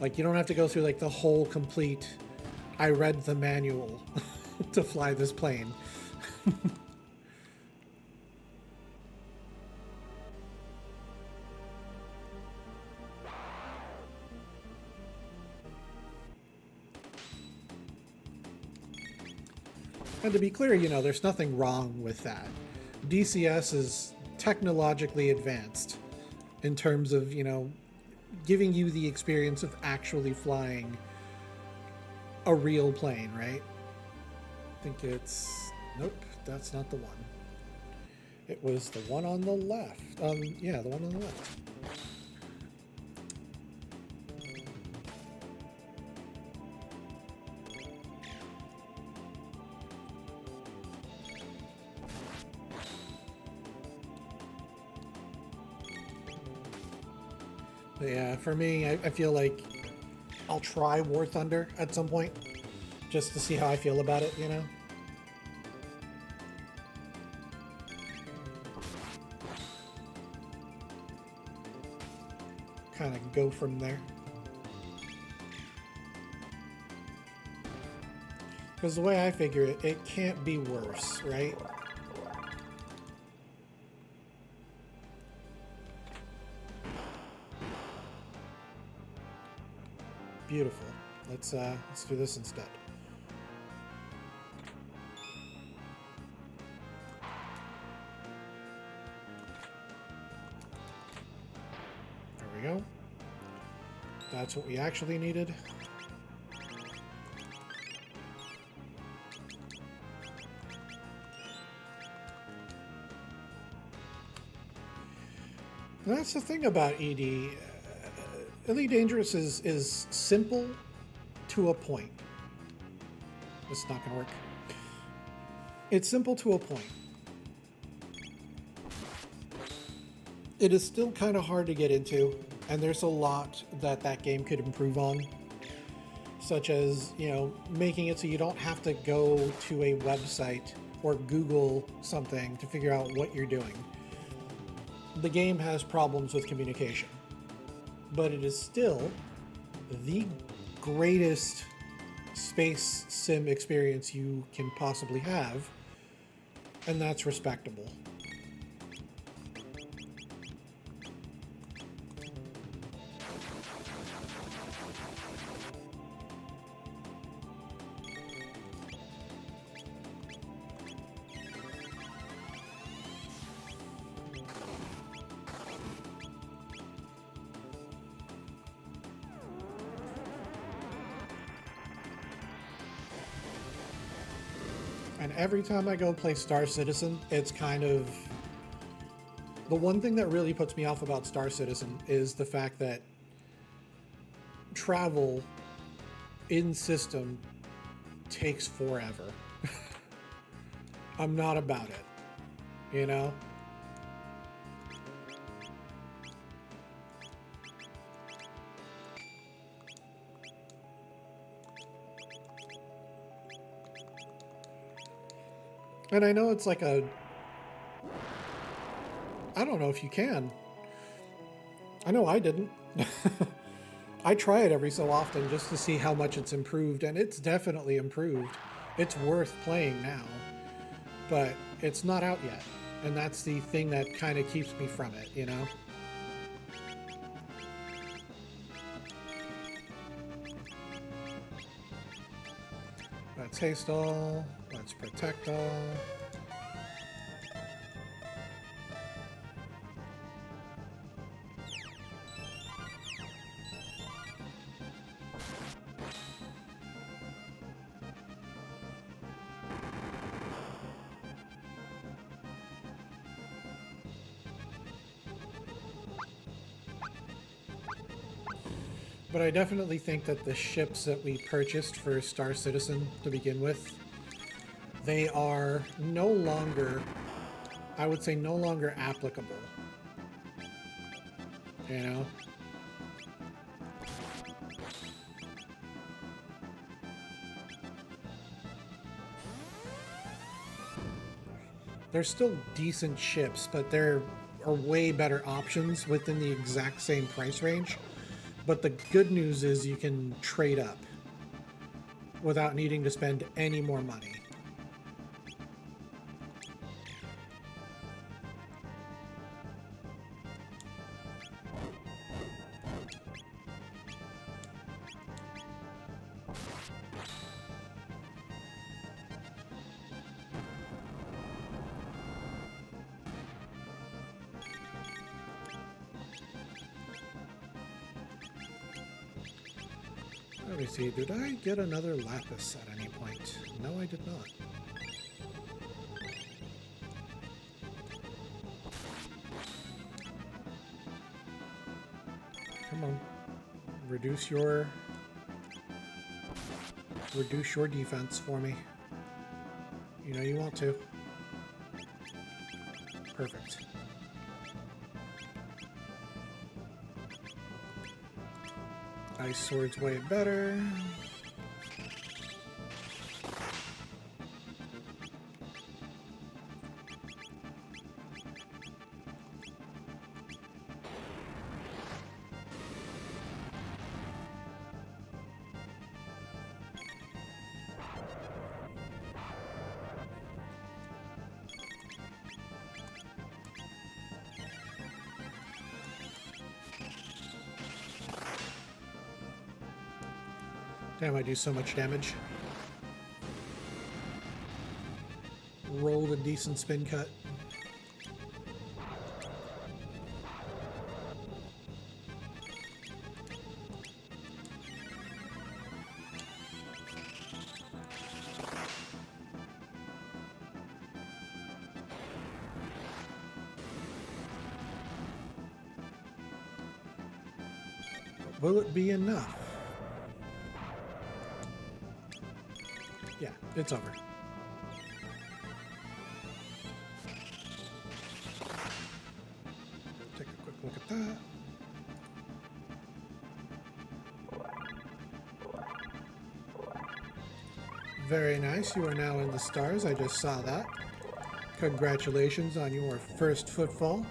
Like, you don't have to go through like the whole complete, I read the manual to fly this plane. And to be clear, you know, there's nothing wrong with that. DCS is technologically advanced in terms of, you know, giving you the experience of actually flying a real plane, right? I think it's... Nope, that's not the one. It was the one on the left. Yeah, the one on the left. But yeah, for me, I feel like I'll try War Thunder at some point, just to see how I feel about it, you know? Kind of go from there. Because the way I figure it, it can't be worse, right? Beautiful. Let's do this instead. There we go. That's what we actually needed. And that's the thing about ED. Elite Dangerous is simple to a point. This is not going to work. It's simple to a point. It is still kind of hard to get into, and there's a lot that that game could improve on, such as, you know, making it so you don't have to go to a website or Google something to figure out what you're doing. The game has problems with communication, but it is still the greatest space sim experience you can possibly have, and that's respectable. And every time I go play Star Citizen, it's kind of... The one thing that really puts me off about Star Citizen is the fact that travel in system takes forever. I'm not about it, you know? And I know it's like a... I don't know if you can. I know I didn't. I try it every so often just to see how much it's improved, and it's definitely improved. It's worth playing now, but it's not out yet. And that's the thing that kind of keeps me from it, you know? Let's haste all. Let's protect all. But I definitely think that the ships that we purchased for Star Citizen to begin with, they are no longer, I would say, no longer applicable. You know? They're still decent ships, but there are way better options within the exact same price range. But the good news is you can trade up without needing to spend any more money. Let me see, did I get another lapis at any point? No, I did not. Come on. Reduce your defense for me. You know you want to. Perfect. Ice sword's way better. Damn, I do so much damage. Rolled a decent spin cut. Will it be enough? Yeah, it's over. Take a quick look at that. Very nice. You are now in the stars. I just saw that. Congratulations on your first footfall.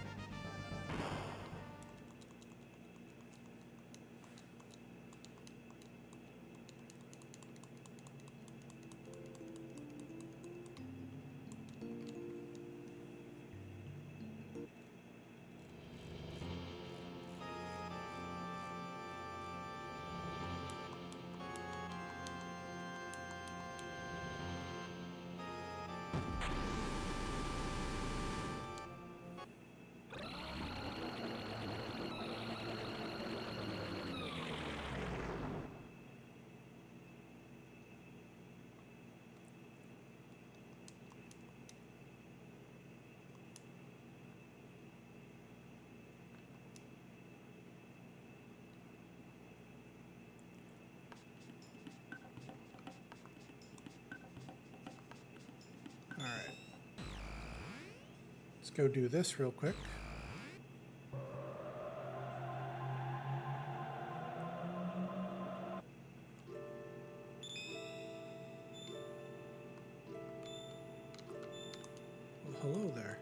All right. Let's go do this real quick. Well, hello there.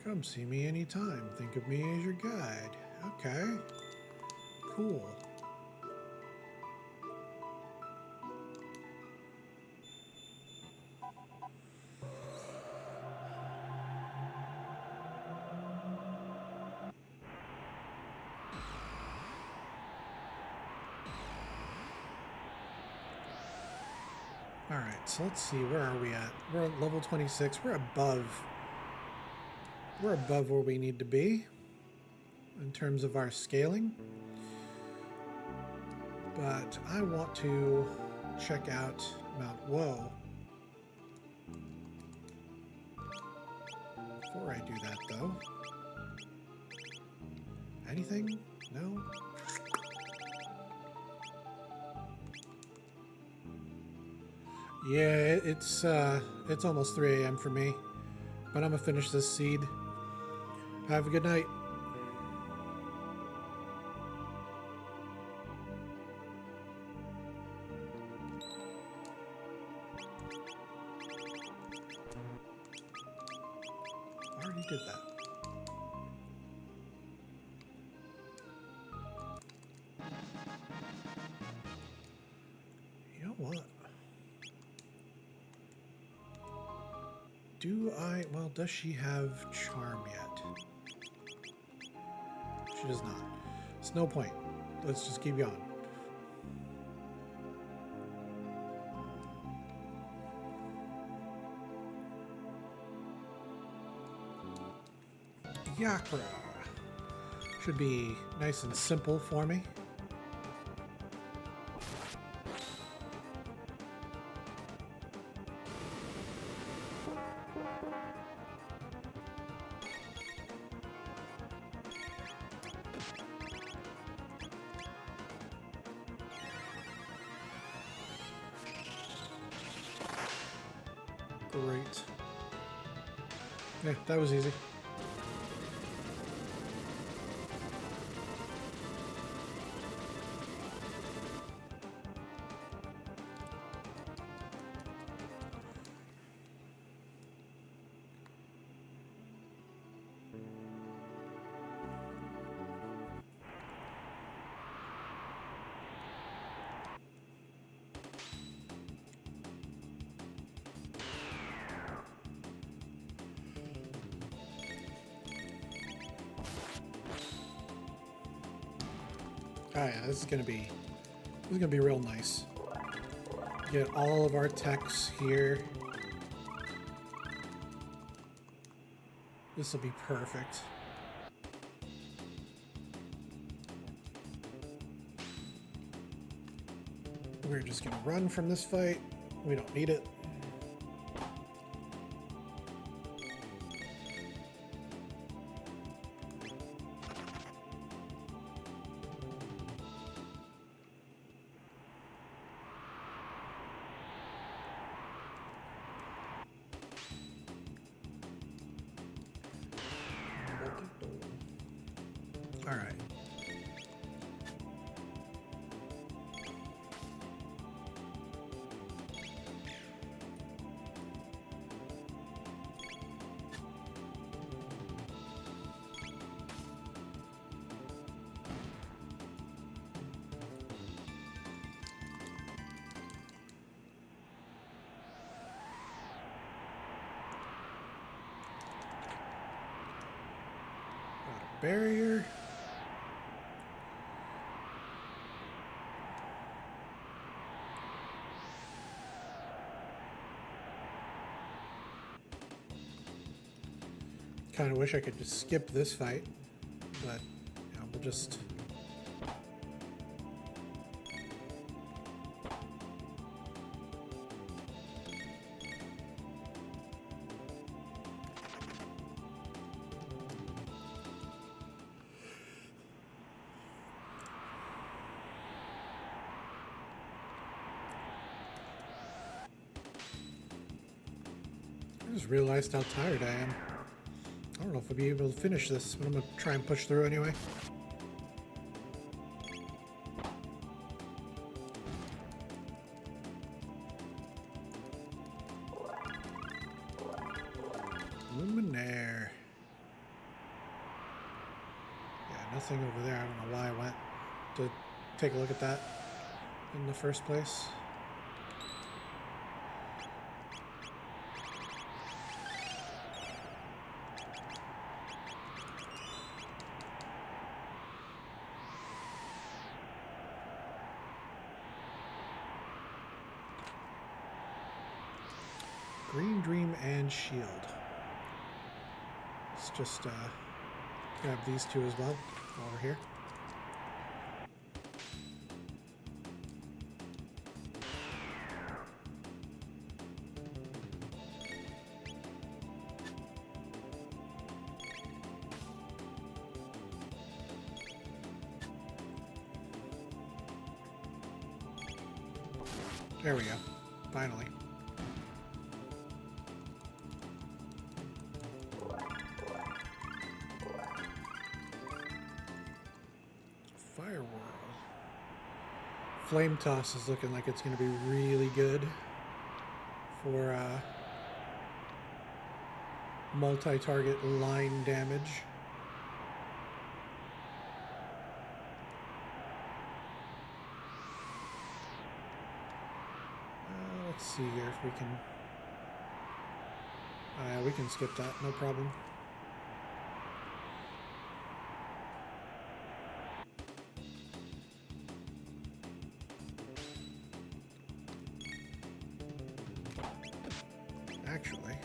Come see me anytime. Think of me as your guide. Okay. Cool. All right, so let's see. Where are we at? We're at level 26. We're above where we need to be in terms of our scaling. But I want to check out Mount Woe. Before I do that, though. Anything? No? Yeah, it's almost 3 a.m. for me. But I'm gonna finish this seed. Have a good night. I already did that. You know what? Well, does she have charm yet? She does not. It's no point. Let's just keep going. Yakra. Should be nice and simple for me. Great. Yeah, that was easy. Oh yeah, this is gonna be real nice. Get all of our techs here. This will be perfect. We're just gonna run from this fight. We don't need it. All right. Got a barrier. Kind of wish I could just skip this fight, but yeah, we'll just... I just realized how tired I am. I don't know if I'll be able to finish this, but I'm going to try and push through anyway. Luminaire. Yeah, nothing over there. I don't know why I went to take a look at that in the first place. Green Dream and Shield. Let's just grab these two as well while we're here. There we go. Finally. Firewall. Flame Toss is looking like it's going to be really good for multi-target line damage. Let's see here if we can skip that, no problem. Actually,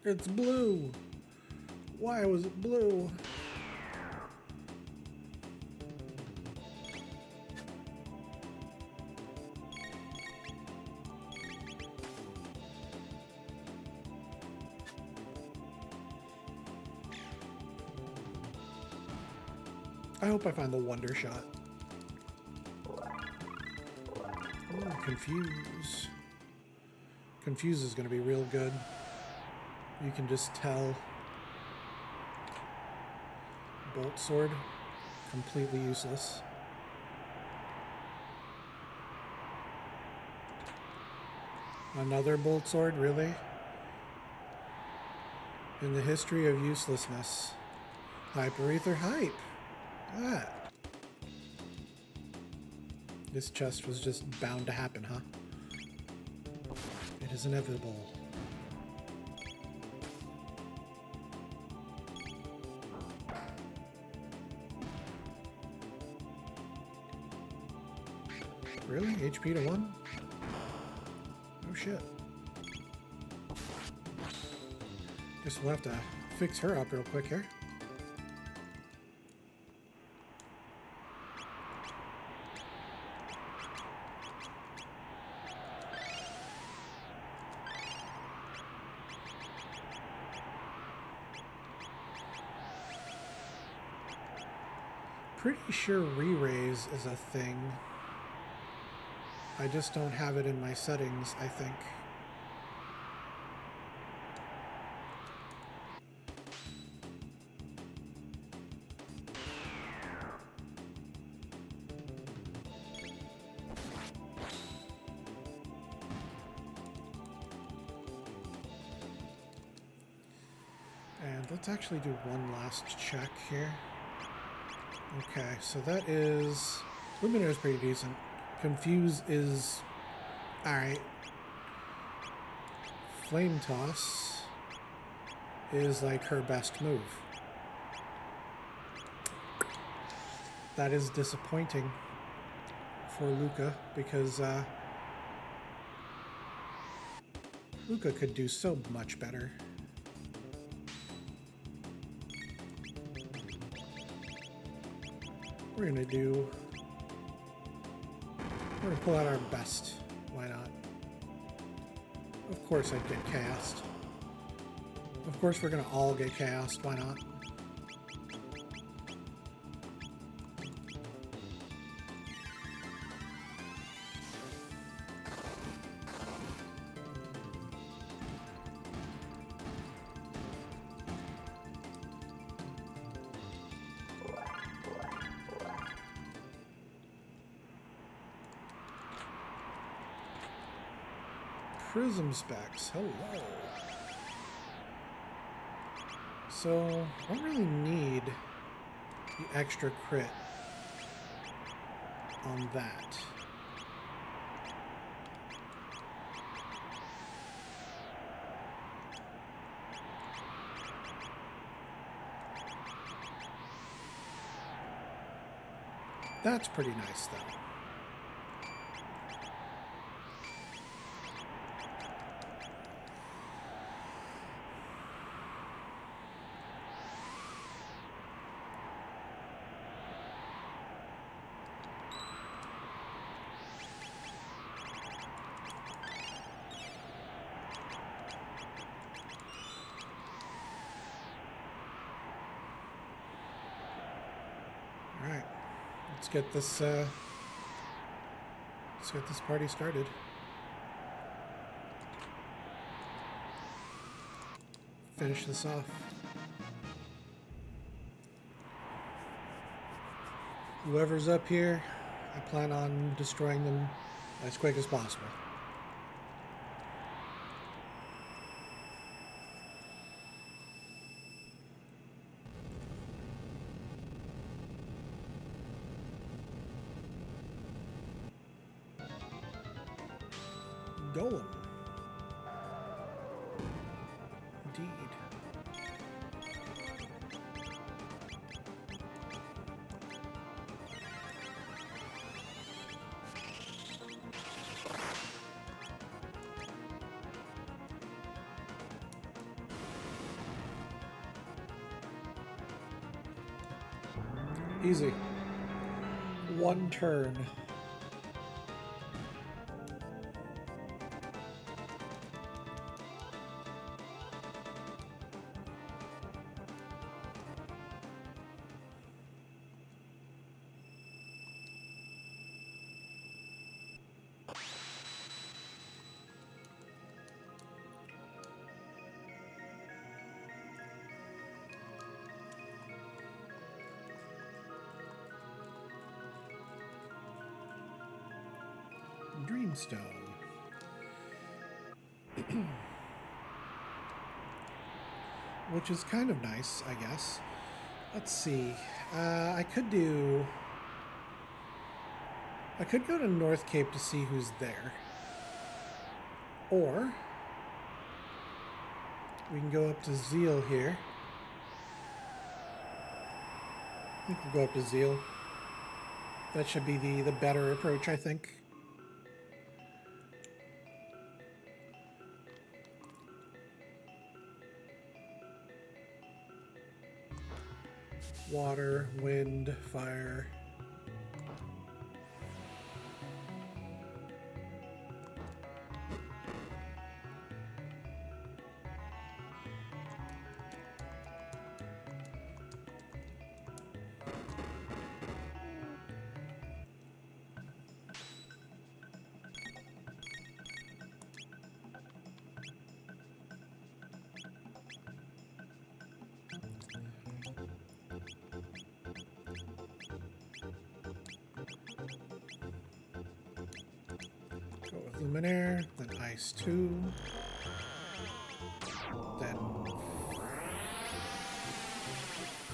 It's blue. Why was it blue? I hope I find the wonder shot. Oh, confuse. Confuse is going to be real good. You can just tell. Bolt sword, completely useless. Another bolt sword, really? In the history of uselessness. Hyper Ether Hype. Ah. This chest was just bound to happen, huh? It is inevitable. Really? HP to 1? Oh shit. Guess we'll have to fix her up real quick here. Pretty sure re-raise is a thing. I just don't have it in my settings, I think. And let's actually do one last check here. Okay, so that is... Luminaire is pretty decent. Confuse is... alright. Flame Toss is like her best move. That is disappointing for Lucca, because Lucca could do so much better. We're gonna pull out our best. Why not? Of course I'd get chaosed. Of course we're gonna all get chaosed. Why not? Prism specs, hello. So, I don't really need the extra crit on that. That's pretty nice, though. Let's get this party started. Finish this off. Whoever's up here, I plan on destroying them as quick as possible. Golem. Indeed. Easy. One turn. Dreamstone. Which is kind of nice, I guess. Let's see. I could go to North Cape to see who's there. Or we can go up to Zeal here. I think we'll go up to Zeal. That should be the better approach, I think. Water, wind, fire. Go with Luminaire, then Ice 2, then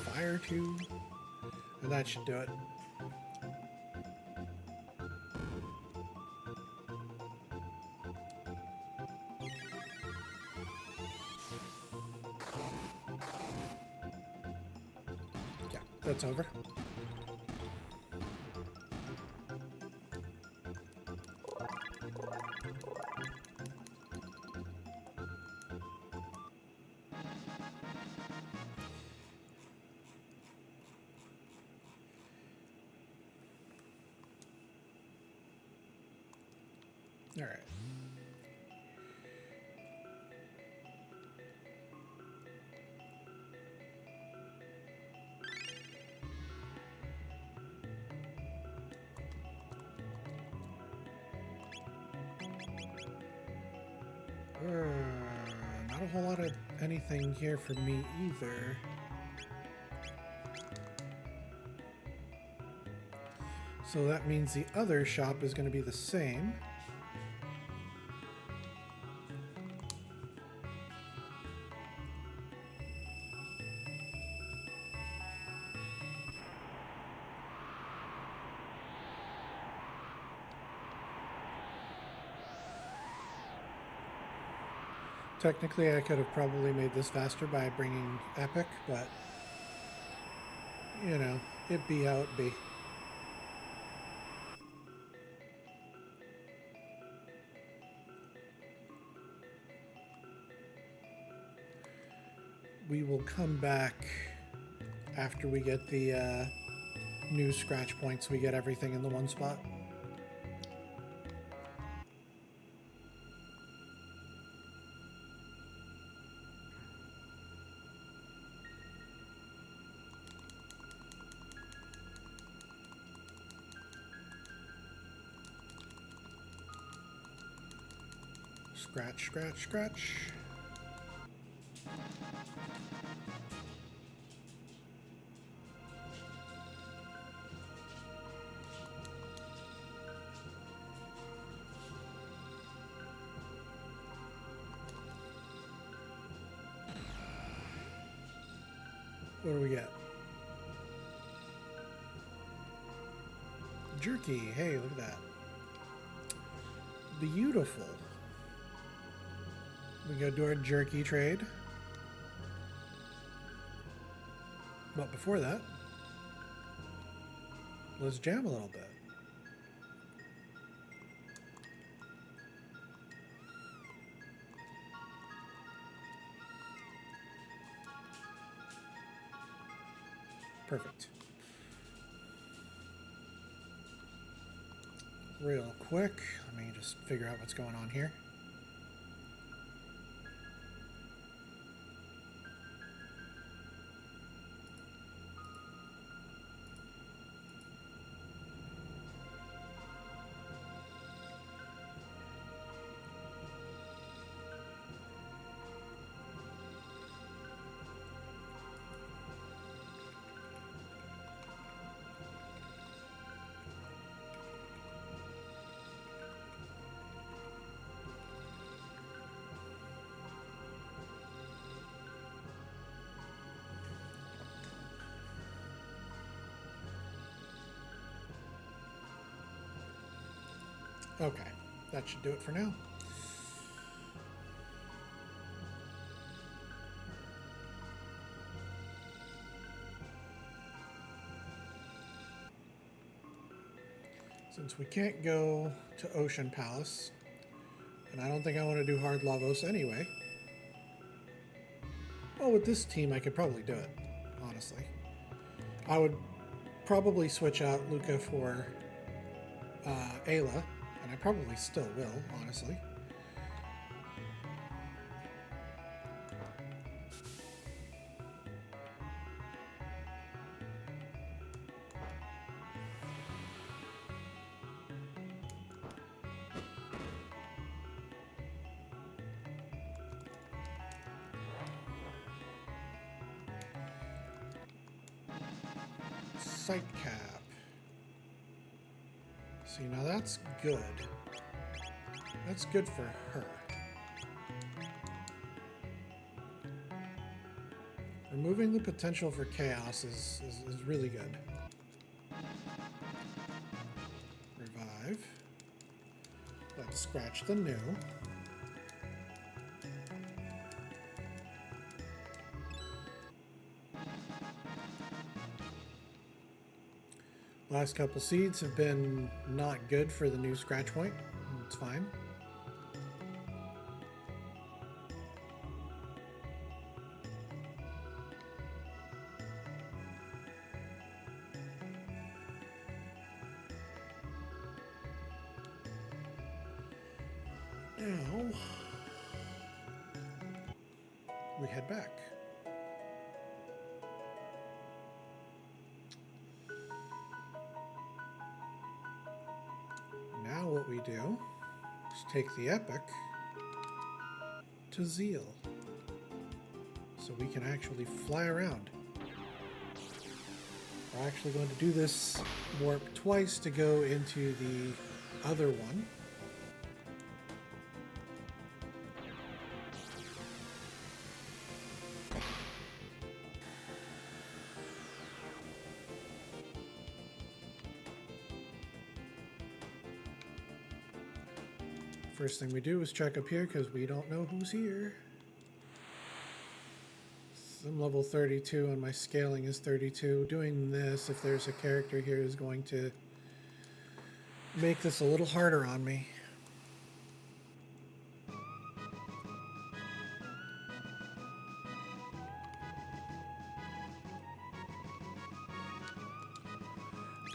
Fire 2, and that should do it. Yeah, that's over. All right. Not a whole lot of anything here for me either. So that means the other shop is going to be the same. Technically, I could have probably made this faster by bringing Epic, but, you know, it be how it be. We will come back after we get the new scratch points. We get everything in the one spot. Scratch, scratch, scratch. What do we get? Jerky. Hey, look at that. Beautiful. We go do our jerky trade. But before that, let's jam a little bit. Perfect. real quick. Let me just figure out what's going on here. Okay, that should do it for now. Since we can't go to Ocean Palace, and I don't think I want to do Hard Lavos anyway. Well, with this team, I could probably do it, honestly. I would probably switch out Lucca for Ayla, and I probably still will, honestly. Sight cap. See, now that's good. That's good for her. Removing the potential for chaos is really good. Revive. Let's scratch the new. Last couple seeds have been not good for the new scratch point. It's fine. Now we head back. Now what we do is take the epic to Zeal, so we can actually fly around. We're actually going to do this warp twice to go into the other one. First thing we do is check up here because we don't know who's here. I'm level 32 and my scaling is 32. Doing this, if there's a character here, is going to make this a little harder on me.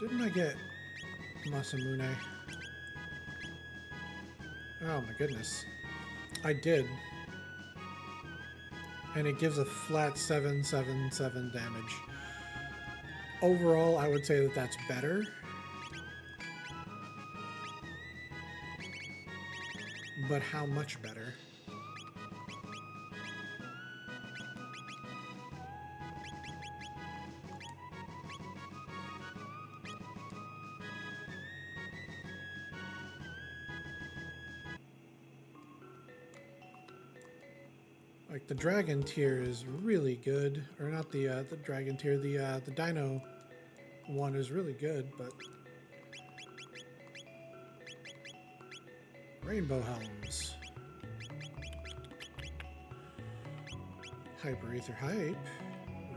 Didn't I get Masamune? Oh my goodness. I did. And it gives a flat 777 damage. Overall, I would say that that's better. But how much better? Like the dragon tier is really good, or not the dragon tier, the dino one is really good, but rainbow helms, hyper ether hype,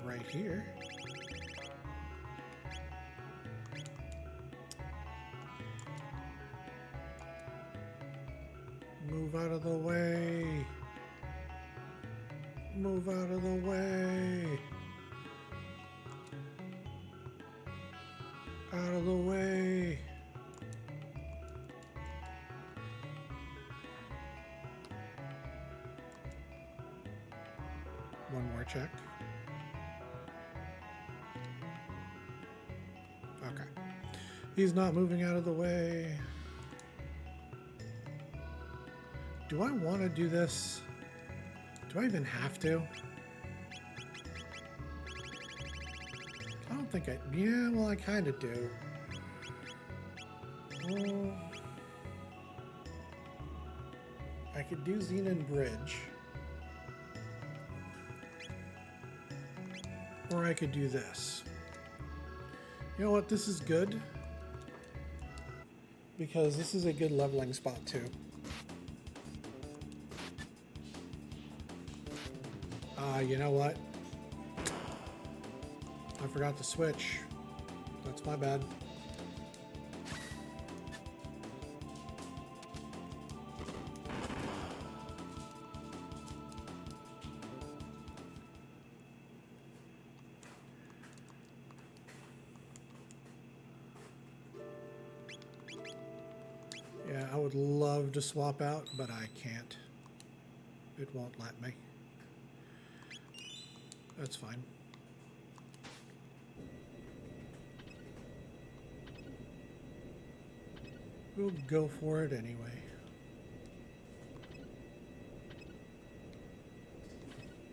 right here. Move out of the way. Move out of the way. Out of the way. more check. Okay. He's not moving out of the way. Do I want to do this? Do I even have to? I don't think I... Yeah, well, I kind of do. I could do Xenon Bridge. Or I could do this. You know what? This is good. Because this is a good leveling spot, too. You know what? I forgot to switch. That's my bad. Yeah, I would love to swap out, but I can't. It won't let me. That's fine. We'll go for it anyway.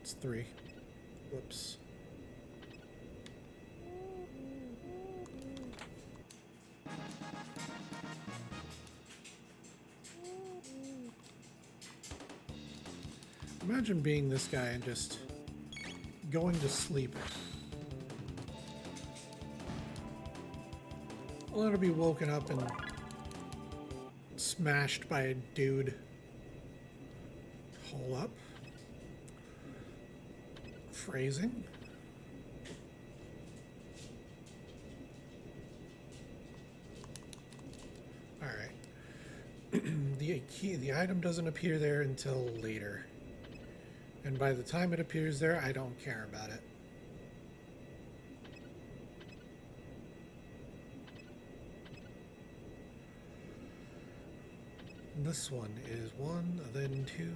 It's 3. Whoops. Imagine being this guy and just going to sleep. Only to be woken up and smashed by a dude. Hole up. Phrasing. Alright. The item doesn't appear there until later. And by the time it appears there, I don't care about it. This one is 1, then 2.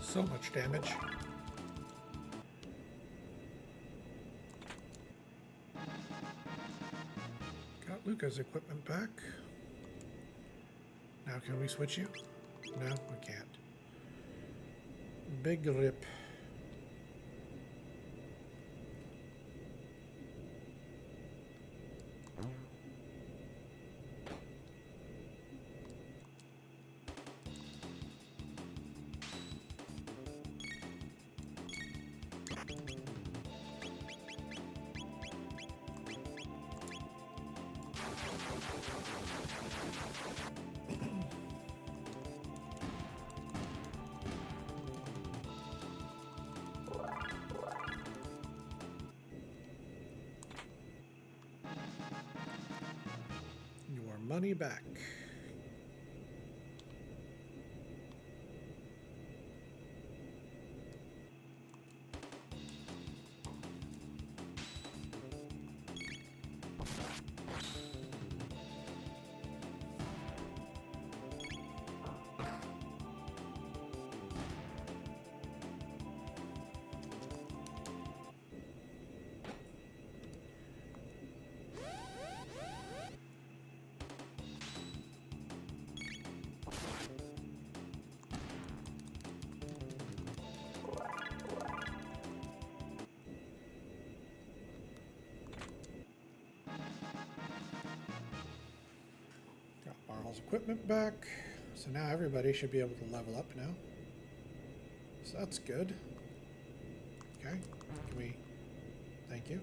So much damage. Got Lucca's equipment back. Now can we switch you? No, we can't. Big rip. Money back. Equipment back, so now everybody should be able to level up now, so that's good. Okay, can we, thank you.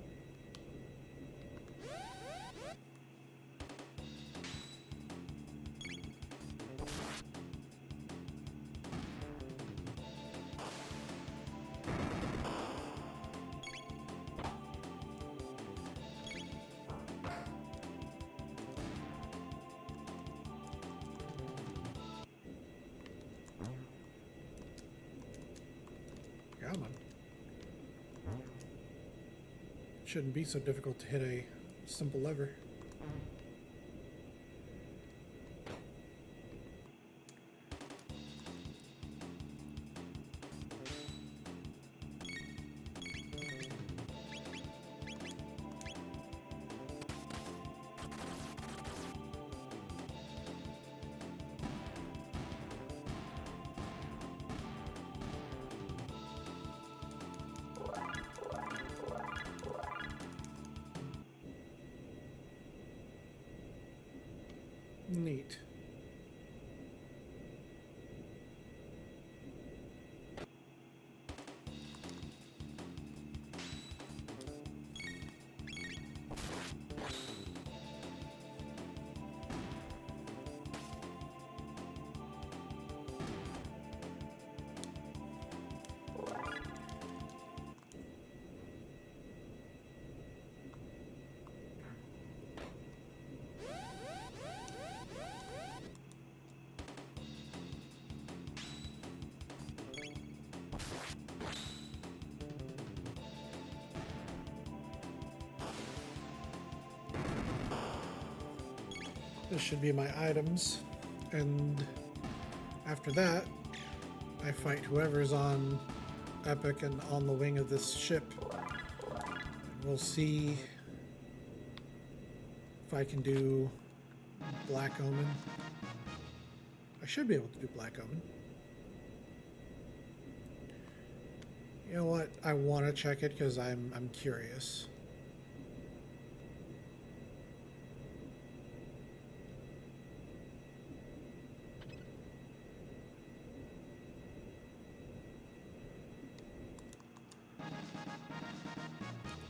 Shouldn't be so difficult to hit a simple lever. Neat. This should be my items, and after that, I fight whoever's on Epic and on the wing of this ship. We'll see if I can do Black Omen. I should be able to do Black Omen. You know what? I want to check it because I'm curious.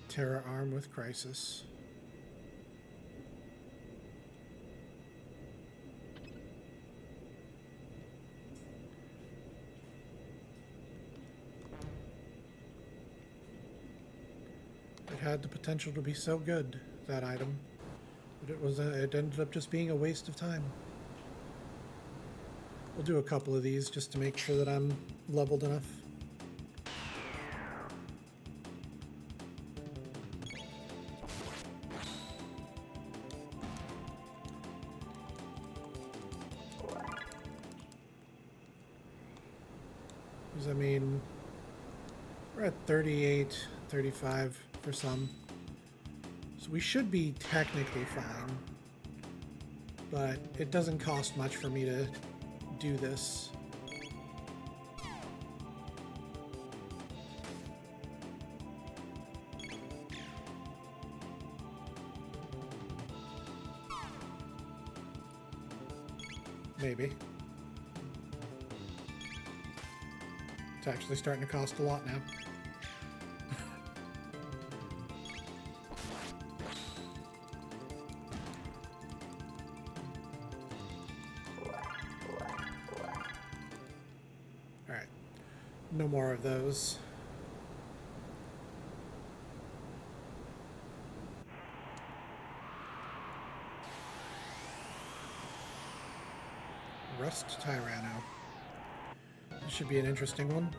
Terra arm with Crisis. It had the potential to be so good, that item, but it ended up just being a waste of time. We'll do a couple of these just to make sure that I'm leveled enough. I mean, we're at 38, 35 for some, so we should be technically fine, but it doesn't cost much for me to do this. Maybe. It's actually starting to cost a lot now. Alright. No more of those. Rando-Dalton. This should be an interesting one.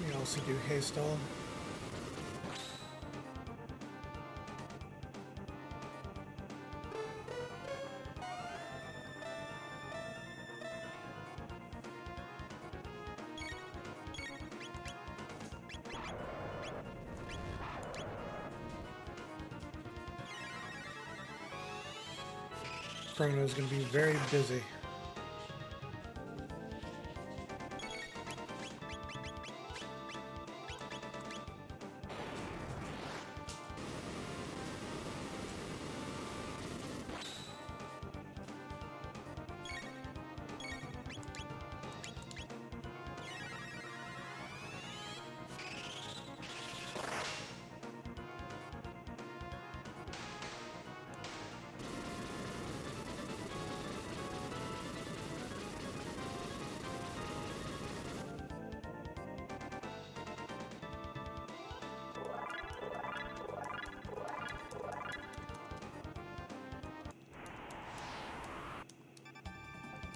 We also do haystall. Chrono is going to be very busy.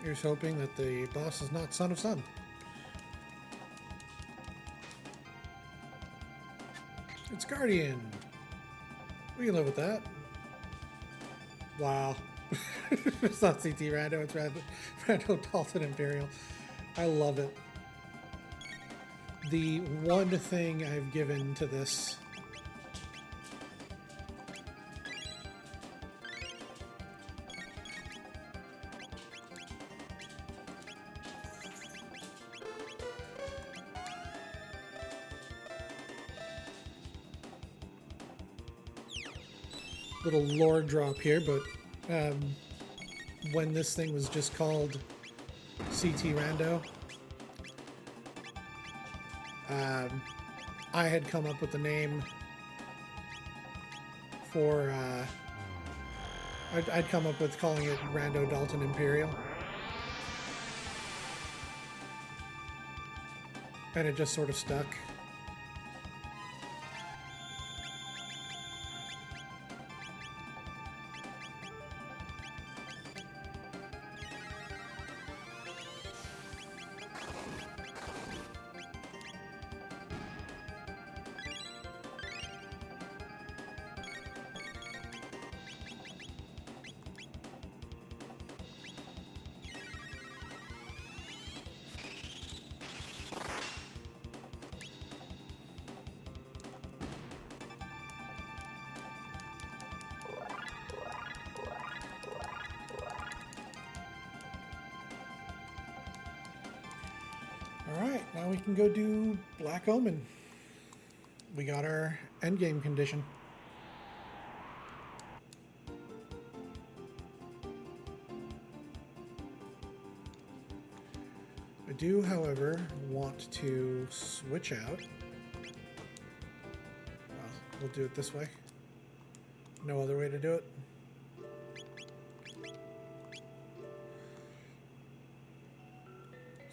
Here's hoping that the boss is not Son of Sun. It's Guardian. We can live with that. Wow. It's not CTRando, it's Rando-Dalton Imperial. I love it. The one thing I've given to this little lore drop here, but when this thing was just called CTRando, I had come up with the name for I'd come up with calling it Rando-Dalton Imperial, and it just sort of stuck. Alright, now we can go do Black Omen. We got our endgame condition. I do, however, want to switch out. We'll do it this way. No other way to do it.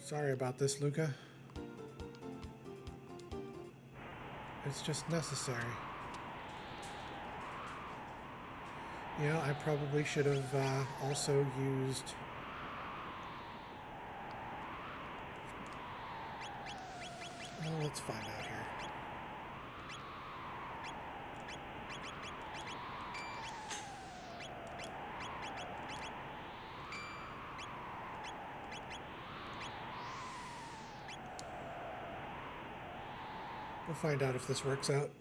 Sorry about this, Lucca. It's just necessary. You know, I probably should have also used... Well, let's find out here. We'll find out if this works out.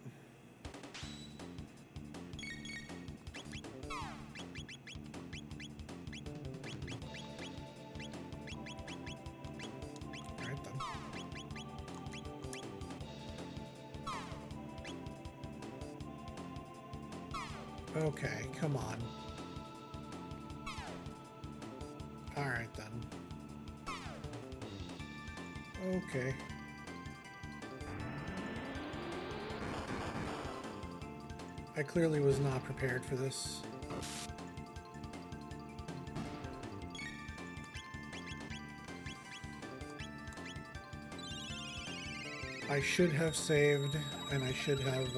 Alright then. Okay, come on. Alright then. Okay. I clearly was not prepared for this. I should have saved, and I should have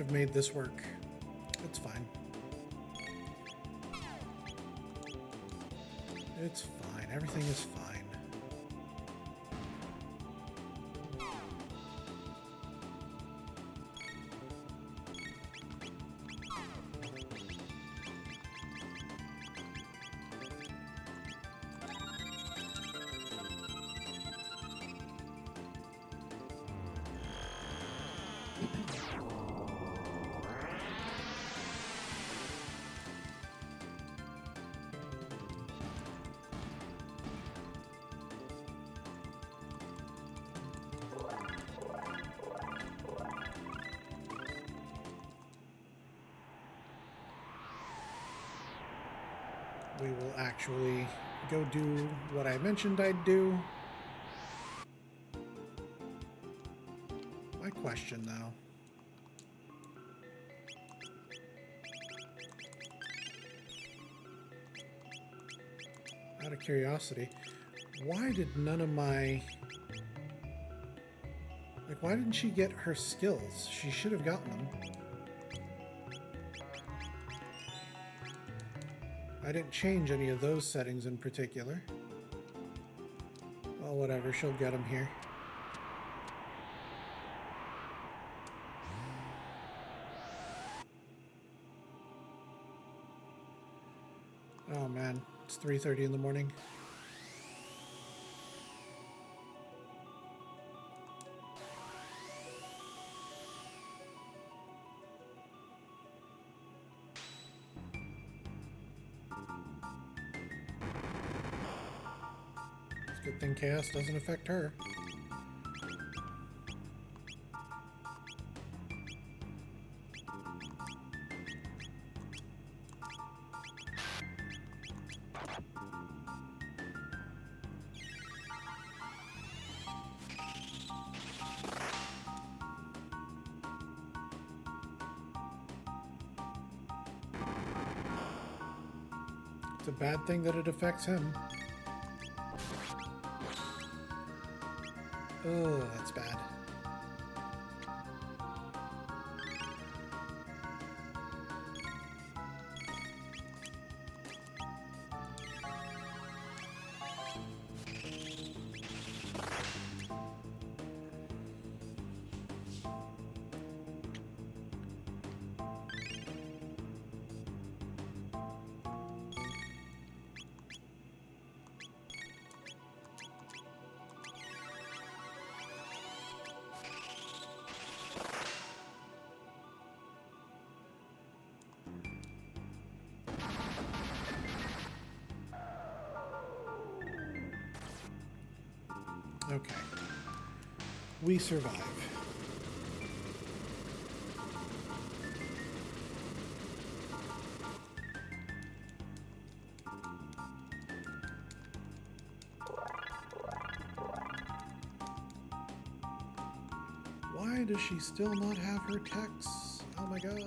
made this work. It's fine. It's fine. Everything is fine. we will actually go do what I mentioned I'd do. My question, though. Out of curiosity, why did none of my... Like, why didn't she get her skills? She should have gotten them. I didn't change any of those settings in particular. Well, whatever, she'll get them here. Oh man, it's 3:30 in the morning. It's a good thing chaos doesn't affect her. It's a bad thing that it affects him. Oh, that's bad. Okay. We survive. Why does she still not have her texts? Oh my god.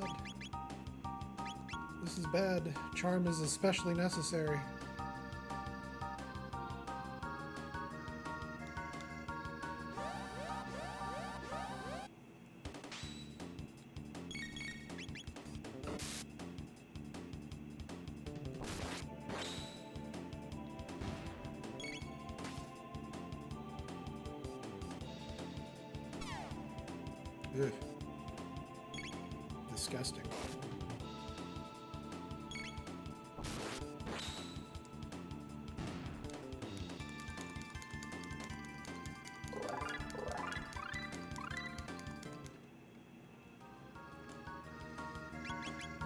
This is bad. Charm is especially necessary. Ugh. Disgusting.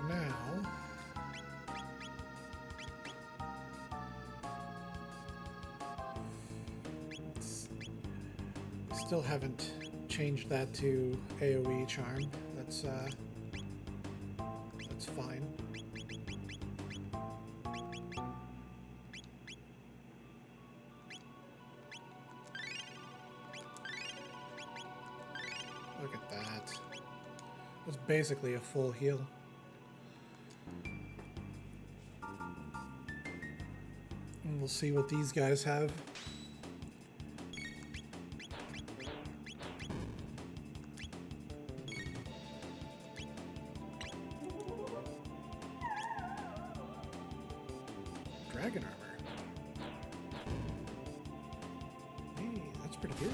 Now, still haven't changed that to AoE charm. That's fine. Look at that. That's basically a full heal. And we'll see what these guys have. Dragon armor. Hey, that's pretty good.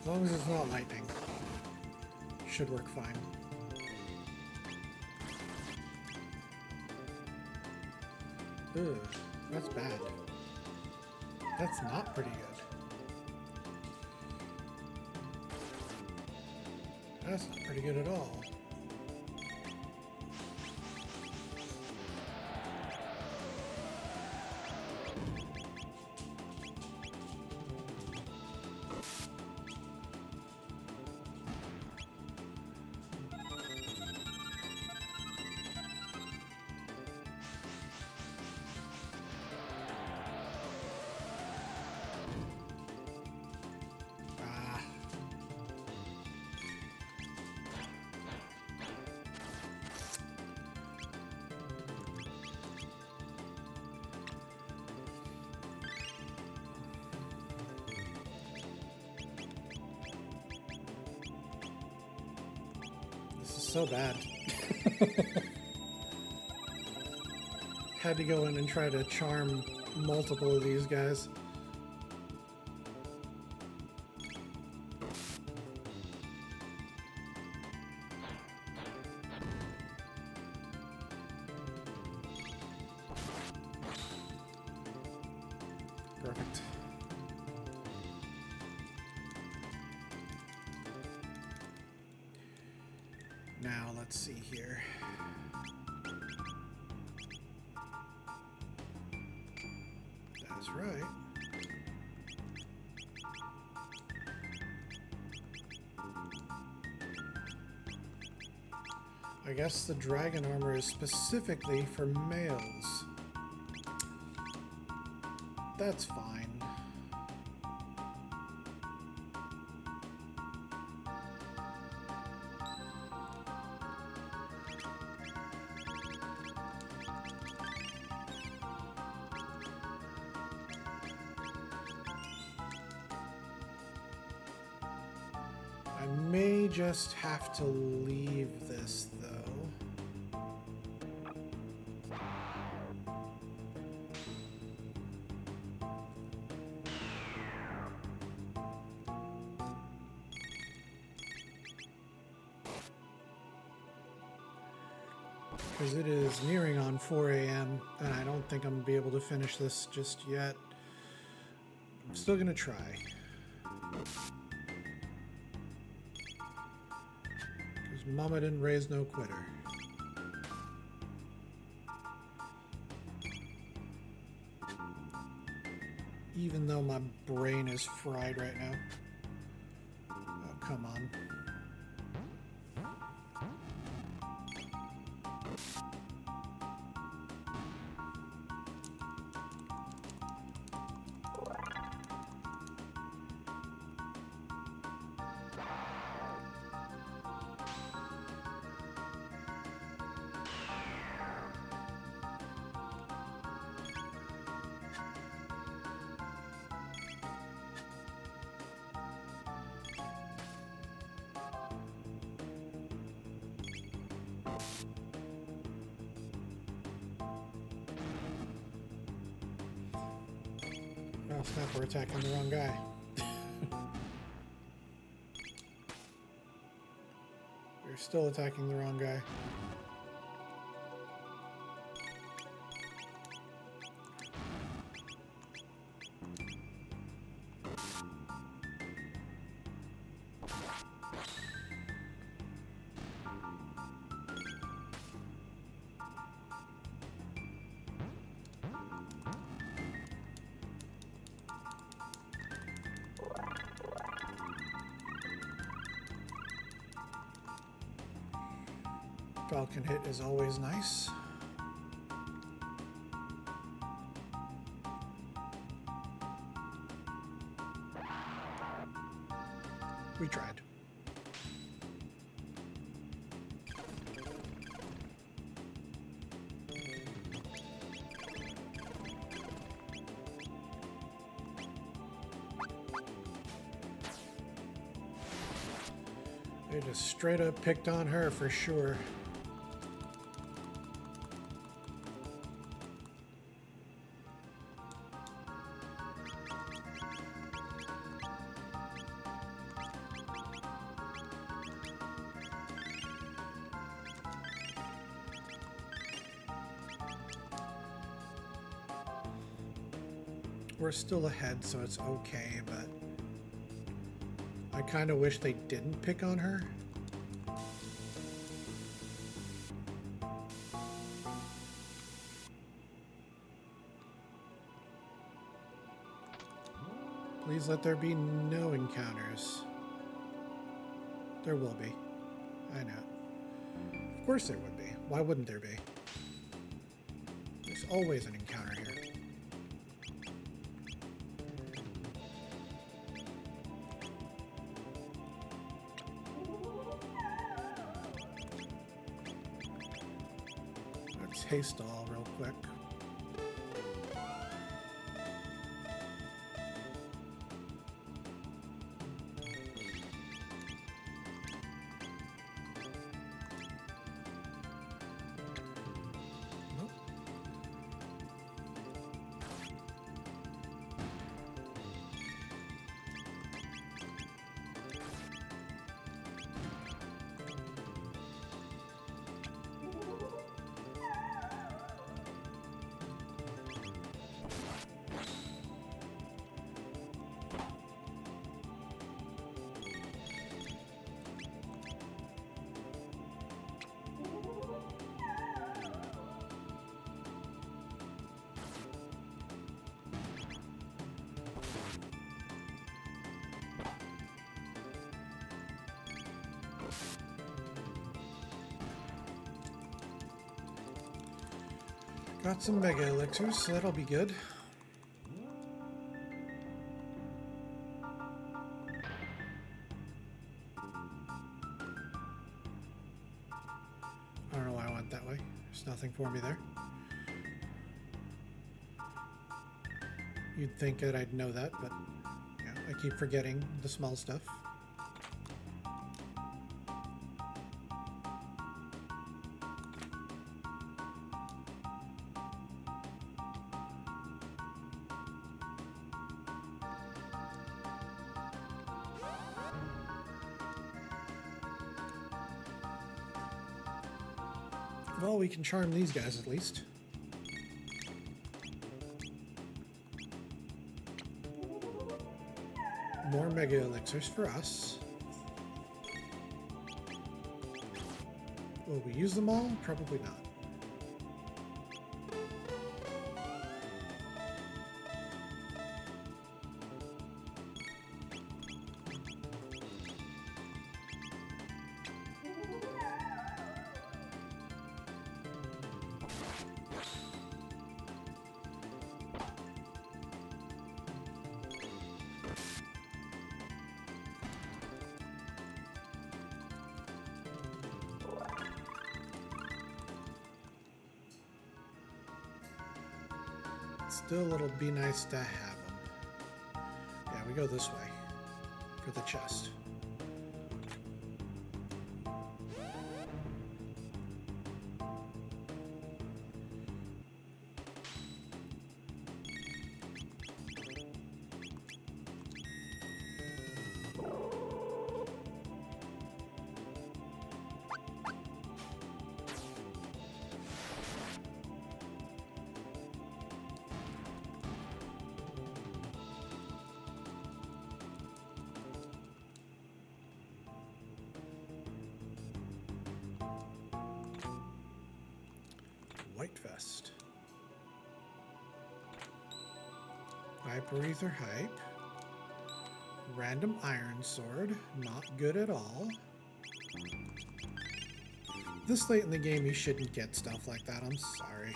As long as it's not lightning, should work fine. Ugh, that's bad. That's not pretty good. That's not pretty good at all. This is so bad. Had to go in and try to charm multiple of these guys. Perfect. Now let's see here. That's right. I guess the dragon armor is specifically for males. That's fine. I may just have to leave this, though. Because it is nearing on 4 a.m. and I don't think I'm going to be able to finish this just yet. I'm still going to try. Mama didn't raise no quitter. Even though my brain is fried right now. Oh, come on. Oh snap, we're attacking the wrong guy. We're still attacking the wrong guy. Falcon hit is always nice. We tried. They just straight up picked on her for sure. We're still ahead, so it's okay, but I kind of wish they didn't pick on her. Please let there be no encounters. There will be. I know. Of course there would be. Why wouldn't there be? There's always an encounter here. Let's haste all real quick. Got some mega elixirs, so that'll be good. I don't know why I went that way. There's nothing for me there. You'd think that I'd know that, but yeah, I keep forgetting the small stuff. Well, we can charm these guys at least. More mega elixirs for us. Will we use them all? Probably not. Still, it'll be nice to have them. Yeah, we go this way for the chest. White vest. Hyper-ether hype. Random iron sword. Not good at all. This late in the game, you shouldn't get stuff like that. I'm sorry.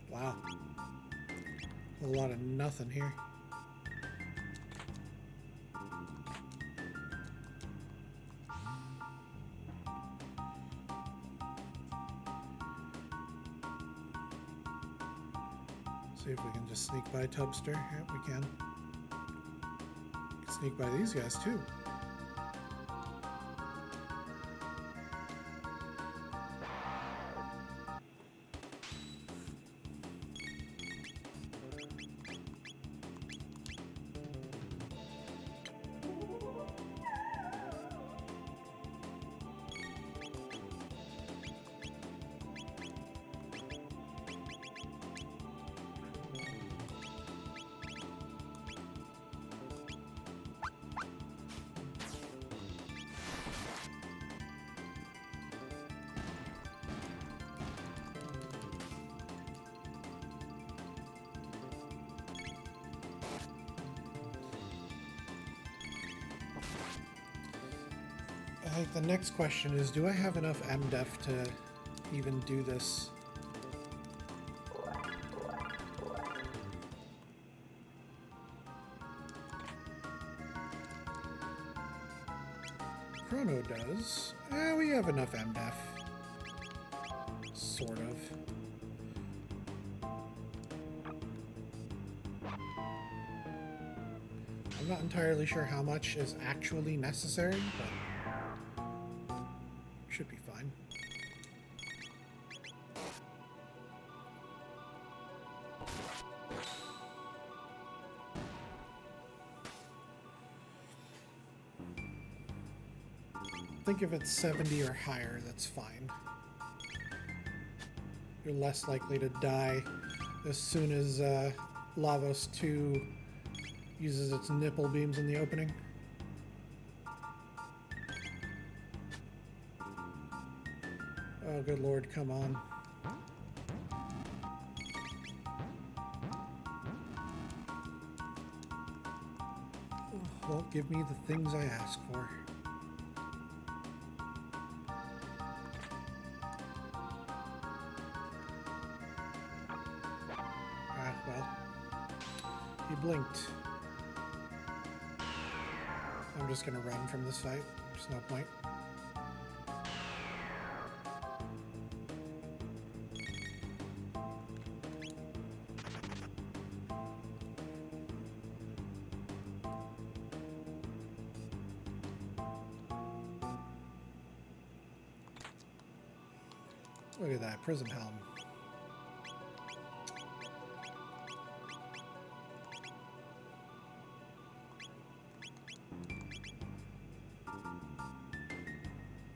Wow. A lot of nothing here. See if we can just sneak by Tubster. Yep, we can. Sneak by these guys too. I think the next question is, do I have enough MDef to even do this? Chrono does. We have enough MDef. Sort of. I'm not entirely sure how much is actually necessary, but should be fine. I think if it's 70 or higher, that's fine. You're less likely to die as soon as Lavos 2 uses its nipple beams in the opening. Oh, good lord, come on. won't give me the things I ask for. Ah, well. He blinked. I'm just gonna run from this fight. There's no point. Look at that prism helm.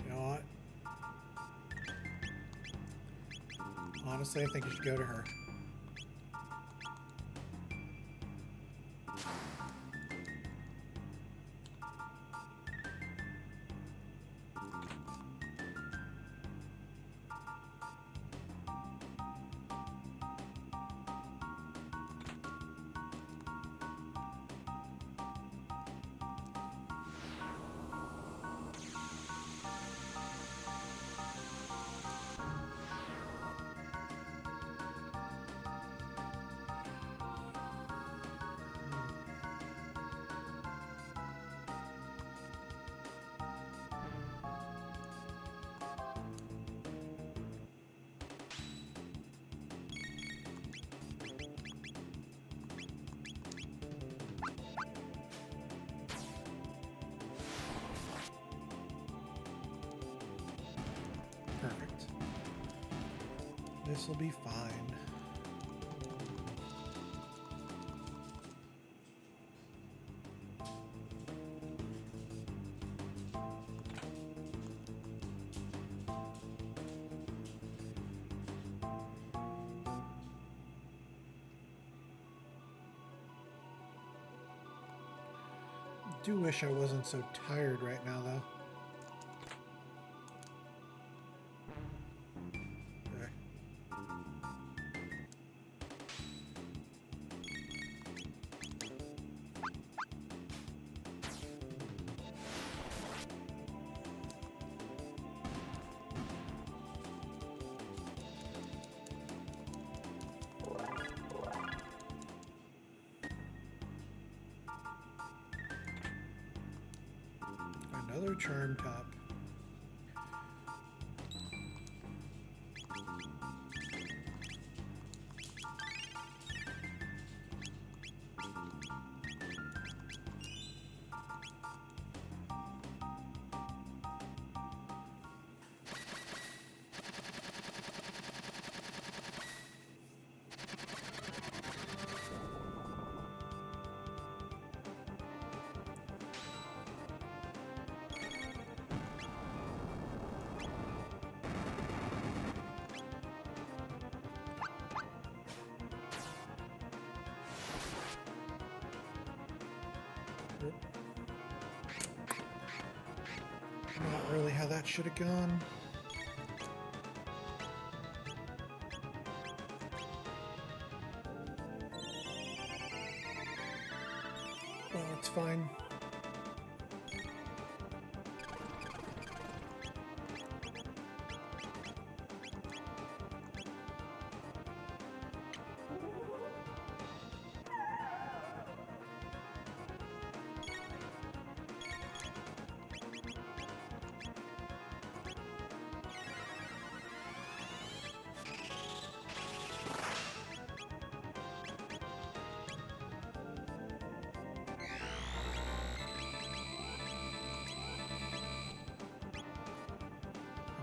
You know what? Honestly, I think you should go to her. Perfect. This will be fine. Do wish I wasn't so tired right now, though. Another charm top. Not really how that should have gone. Well, it's fine.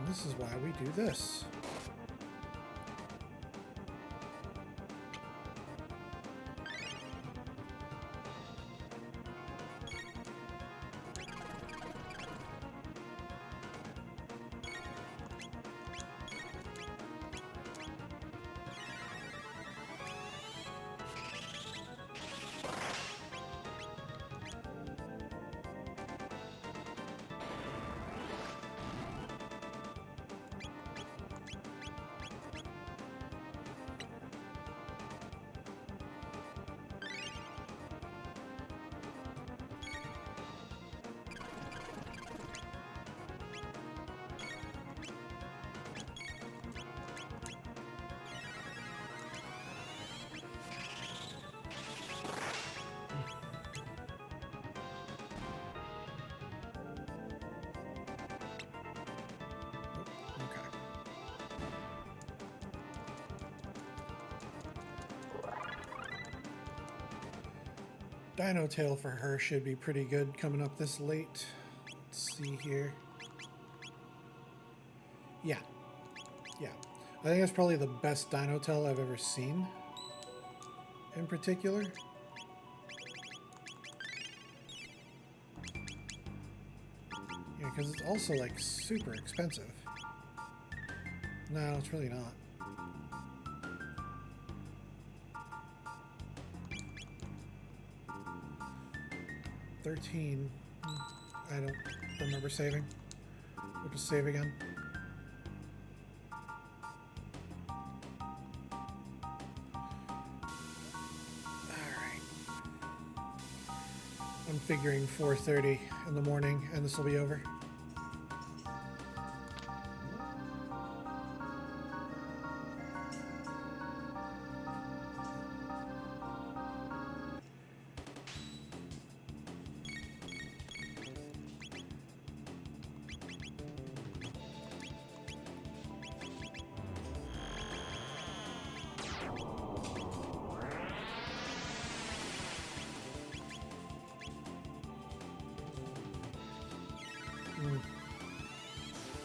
This is why we do this. Dino tail for her should be pretty good coming up this late. Let's see here. Yeah. Yeah. I think that's probably the best dino tail I've ever seen in particular. Yeah, because it's also like super expensive. No, it's really not. $13. I don't remember saving. We'll just save again. Alright. I'm figuring 4:30 in the morning and this will be over.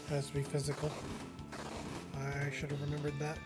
Has to be physical. I should have remembered that.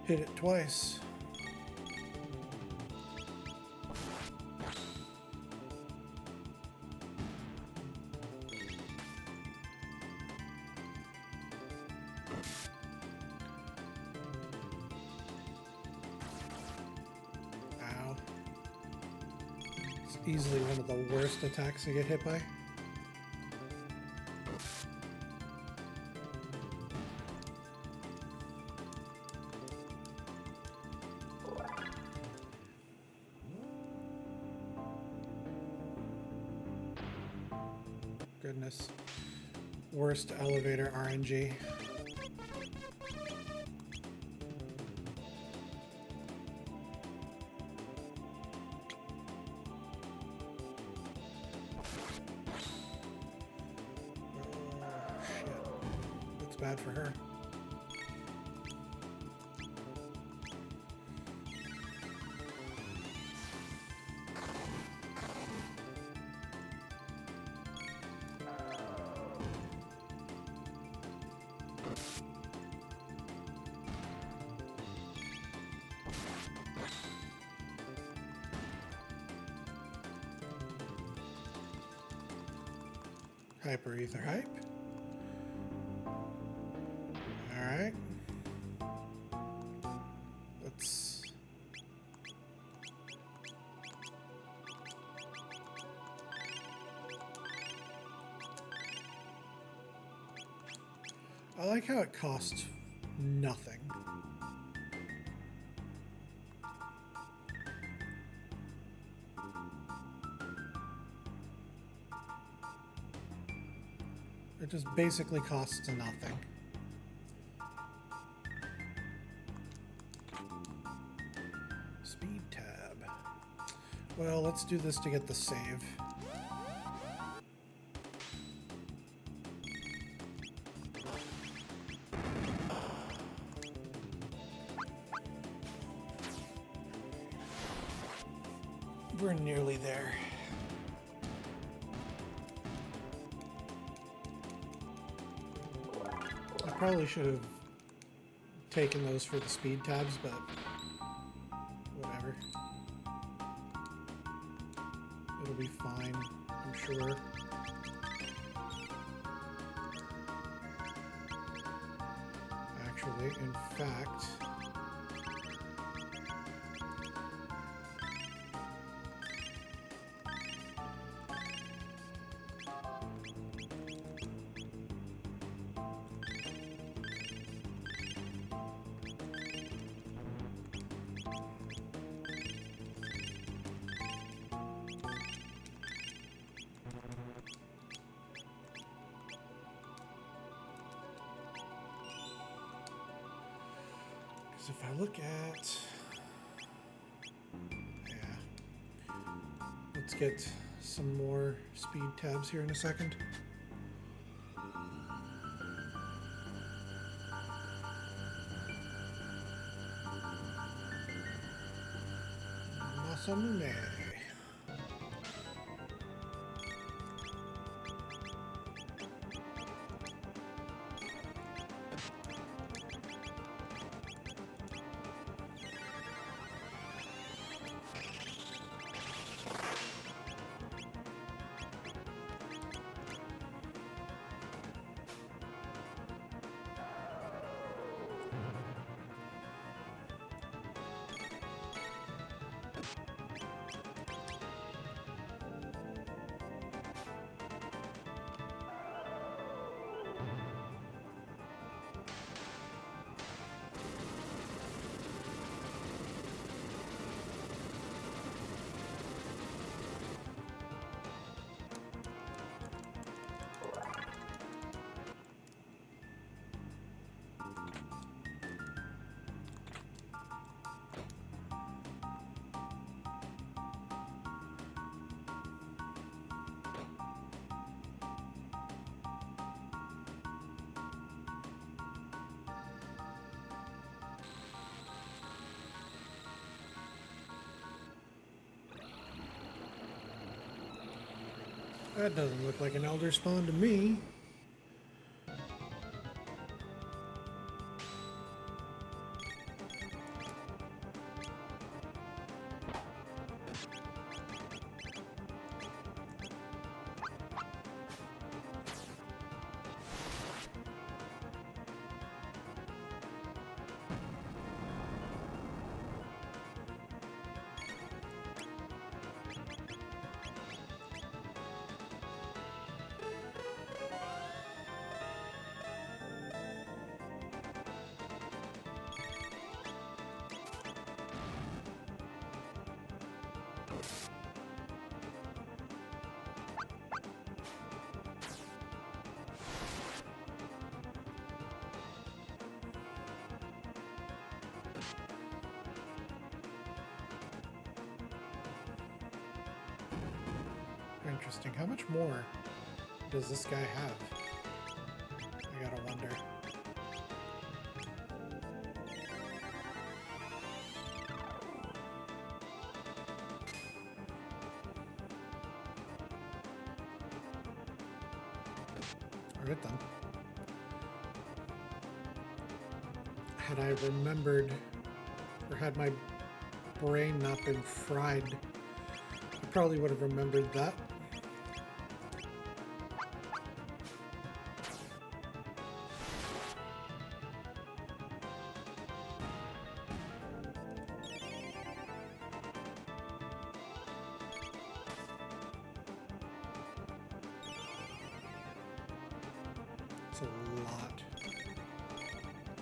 Hit it twice. Ow. It's easily one of the worst attacks to get hit by. Goodness. Worst elevator RNG. Oh, shit. That's bad for her. Hyper ether hype. All right. Let's. I like how it costs nothing. It just basically costs nothing. Speed tab. Well, let's do this to get the save. We're nearly there. Probably should have taken those for the speed tabs, but whatever. It'll be fine, I'm sure. Actually, in fact, Because if I look at... Yeah. Let's get some more speed tabs here in a second. Masamune. That doesn't look like an elder spawn to me. Interesting. How much more does this guy have? I gotta wonder. Alright then. Had I remembered, or had my brain not been fried, I probably would have remembered that.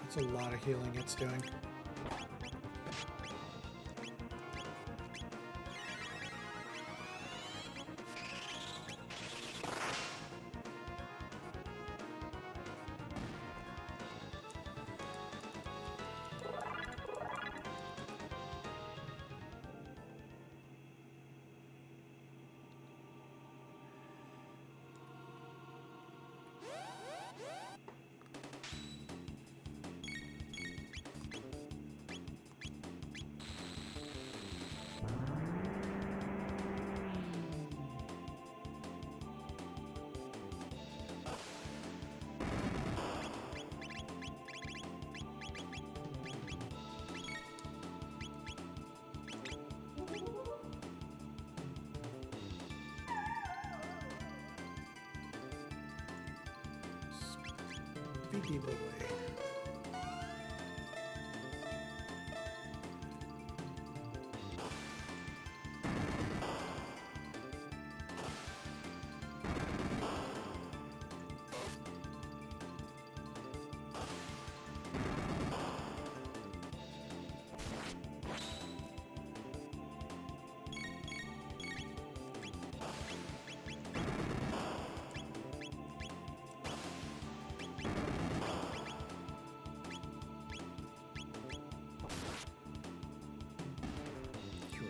That's a lot of healing it's doing. Speedy boy.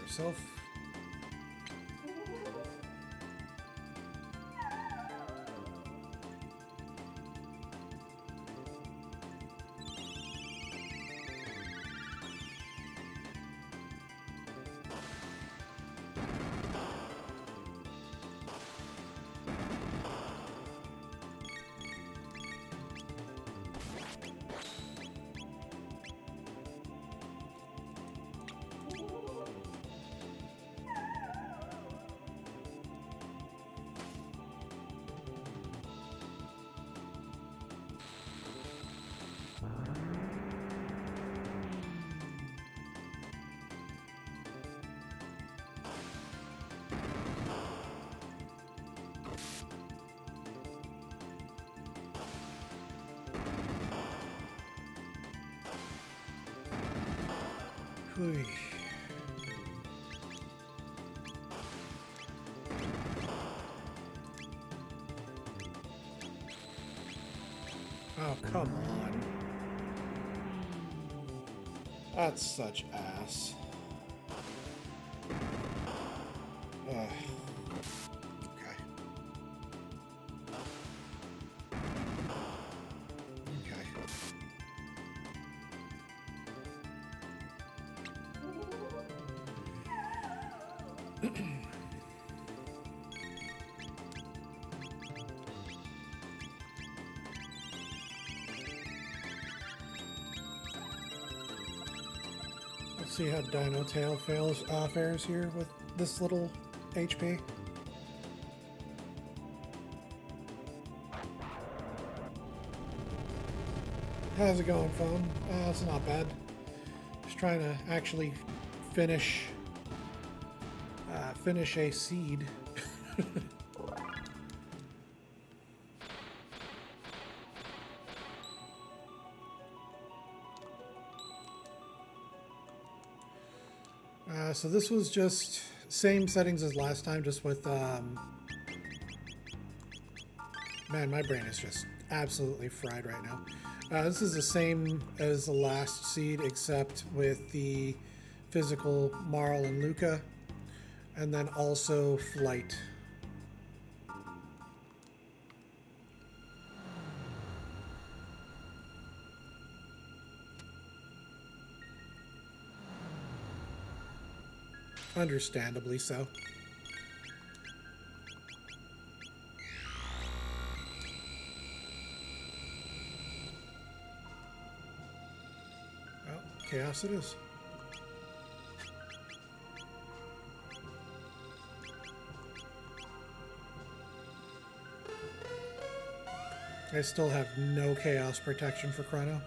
yourself. Hui. Oh, come on. That's such ass. Ugh. Okay. Okay. Let's see how Dino Tail fares here with this little HP. How's it going, phone? It's not bad. Just trying to actually finish a seed. So this was just same settings as last time, just with man, my brain is just absolutely fried right now. This is the same as the last seed, except with the physical Marle and Lucca, and then also flight. Understandably so. Well, chaos it is. I still have no chaos protection for Chrono.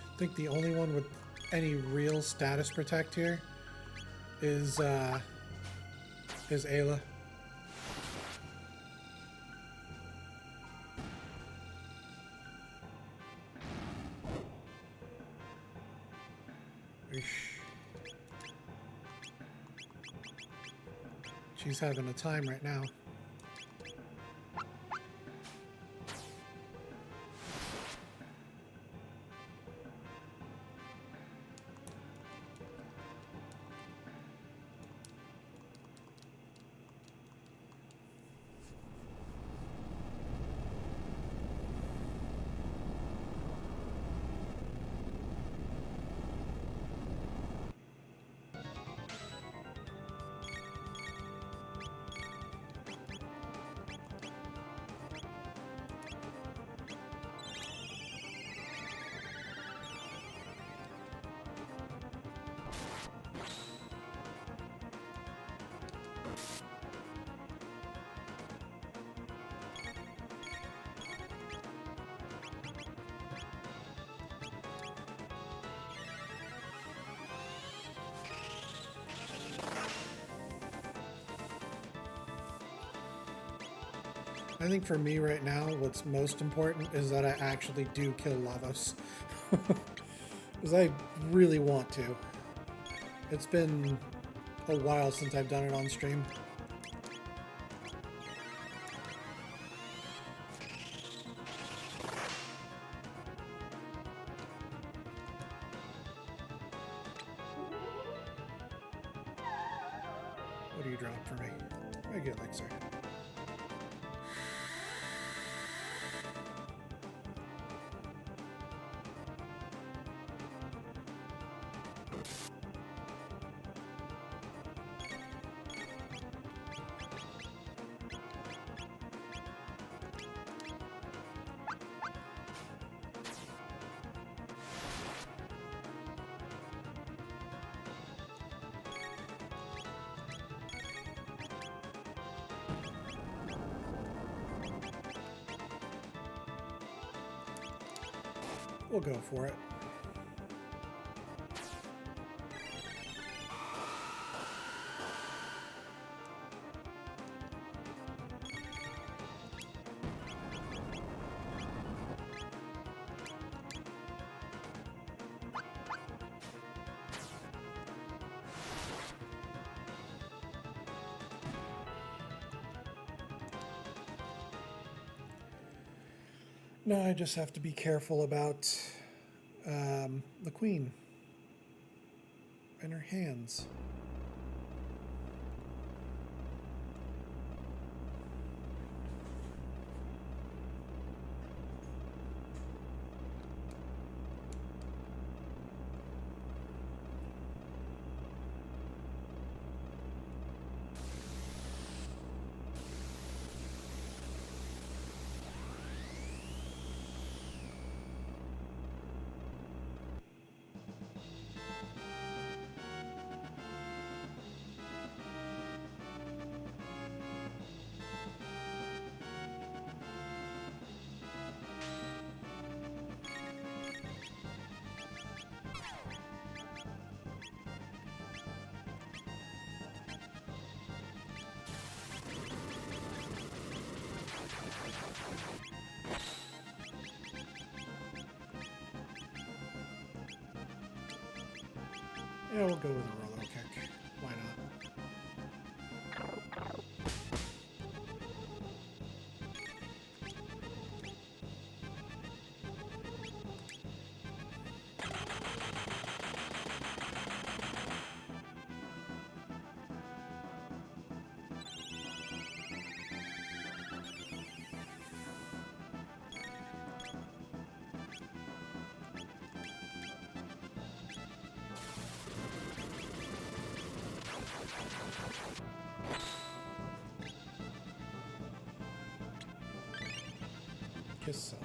I think the only one with any real status protect here is Ayla. She's having a time right now. I think for me right now, what's most important is that I actually do kill Lavos. Because I really want to. It's been a while since I've done it on stream. What do you drop for me? I get elixir. We'll go for it. Now I just have to be careful about the queen and her hands. Yeah, we'll go with a roller kick. Why not? Kiss self.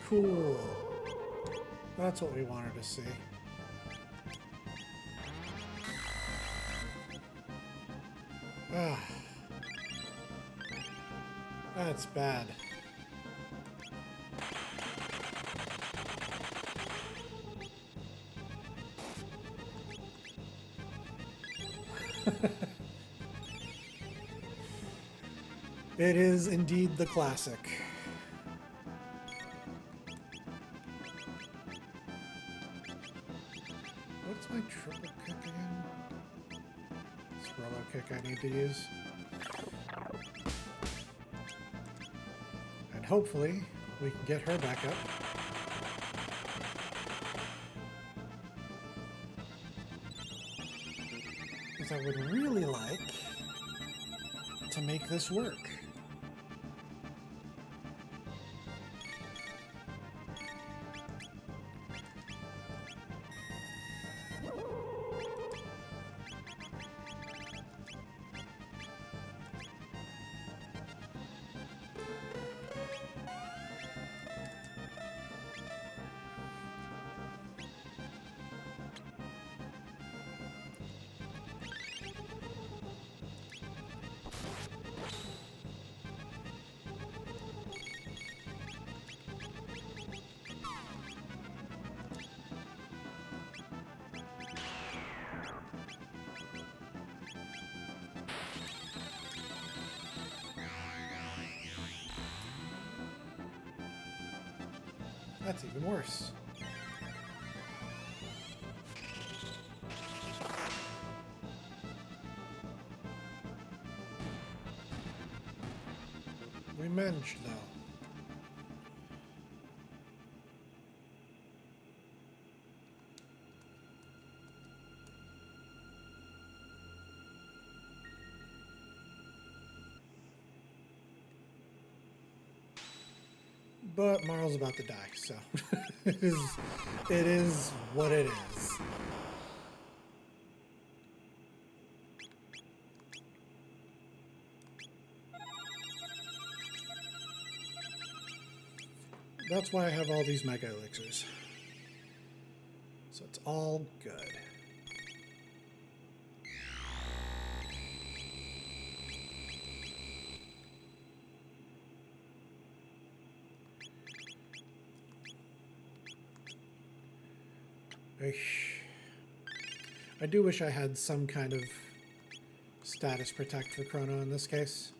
Cool. That's what we wanted to see. Ah. That's bad. It is indeed the classic. What's my triple kick again? Swirlo kick I need to use. And hopefully we can get her back up. Because I would really like to make this work. That's even worse. We managed, though. But Marle's about to die, so it is what it is. That's why I have all these mega elixirs. So it's all good. I do wish I had some kind of status protect for Chrono in this case.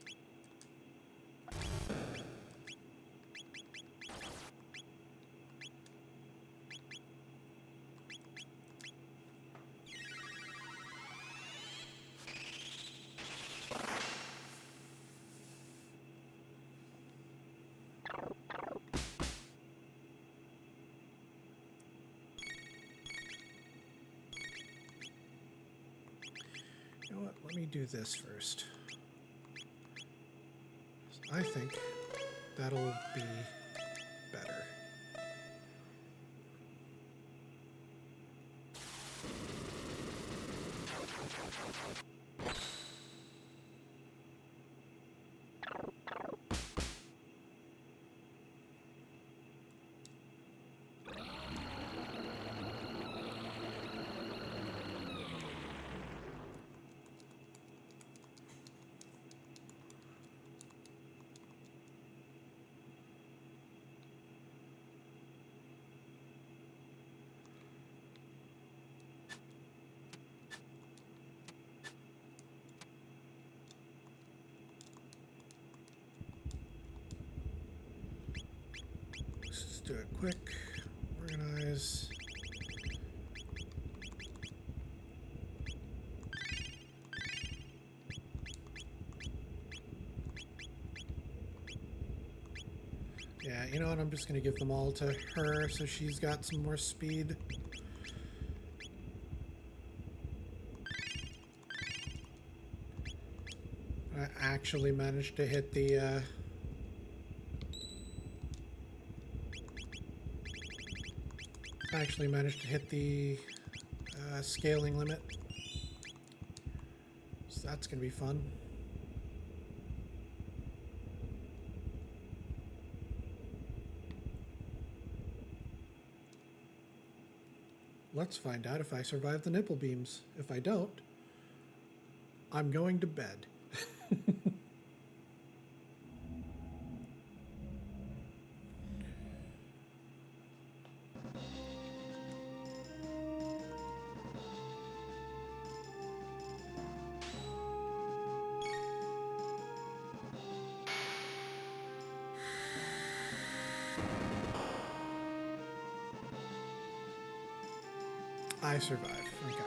You know what? Let me do this first. I think that'll be better. Do it quick, organize. Yeah, you know what? I'm just going to give them all to her so she's got some more speed. I actually managed to hit the scaling limit. So that's going to be fun. Let's find out if I survive the nipple beams. If I don't, I'm going to bed. I survive. Okay.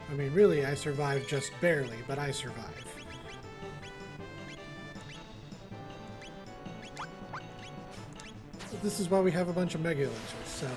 I mean, really, I survived just barely, but I survived. This is why we have a bunch of mega elixirs, so.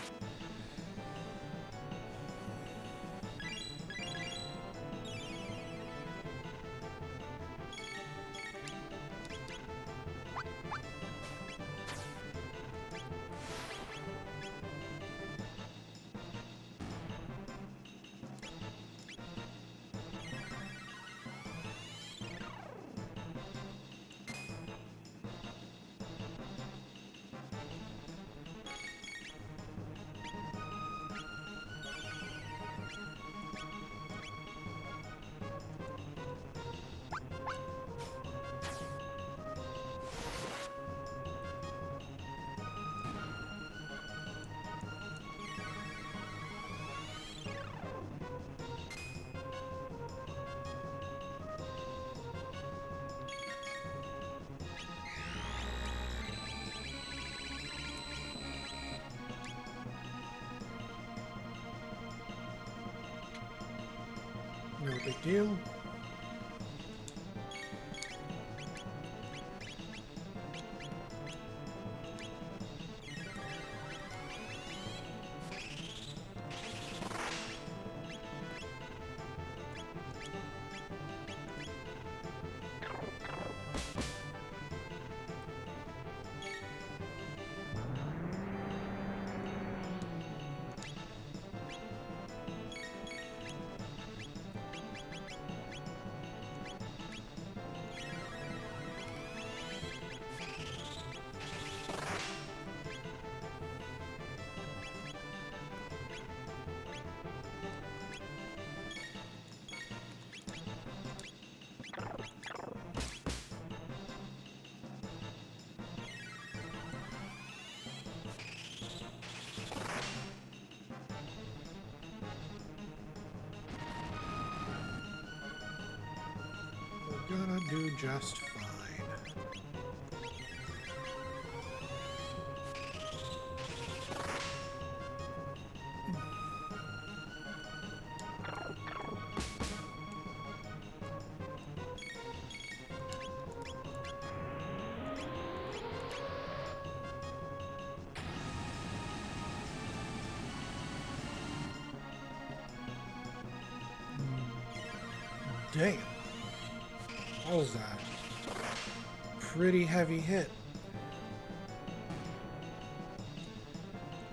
No big deal. We're gonna do just fine. Damn. What was that? Pretty heavy hit.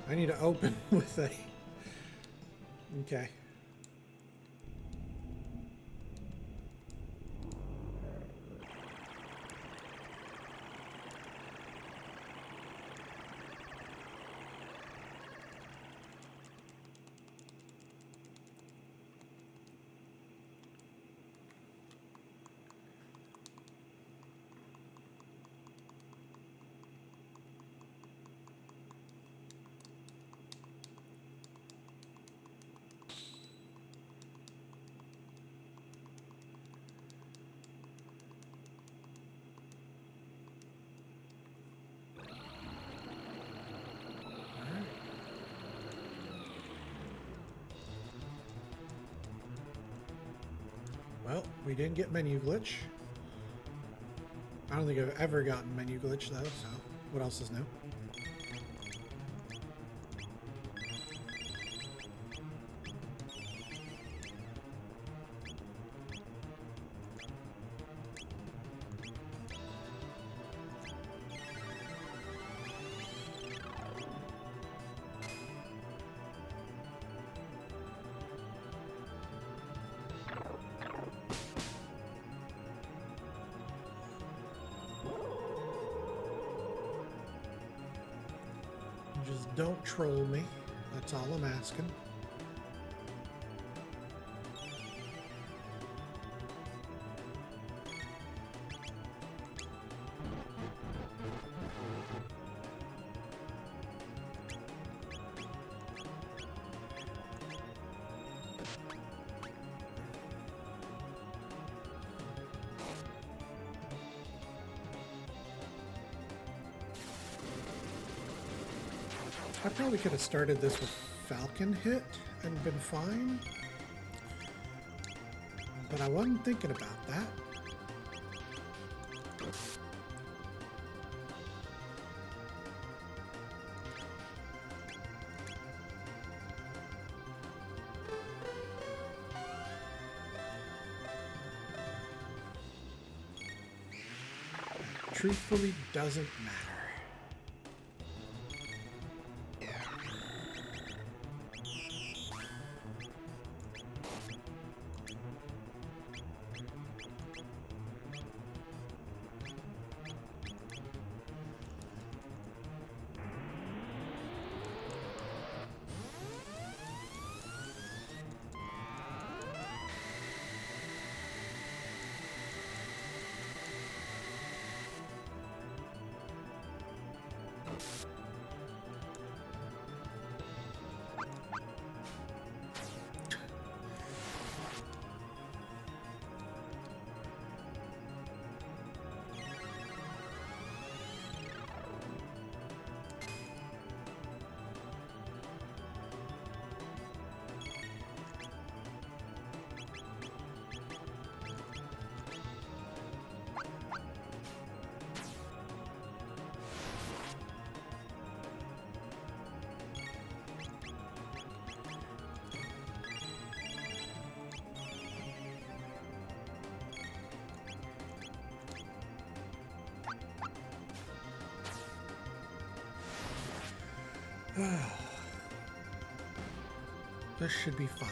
I need to open with a... Okay. Well, we didn't get menu glitch. I don't think I've ever gotten menu glitch though, so what else is new? Just don't troll me. That's all I'm asking. I probably could have started this with Falcon hit and been fine, but I wasn't thinking about that. Truthfully, doesn't matter. This should be fine.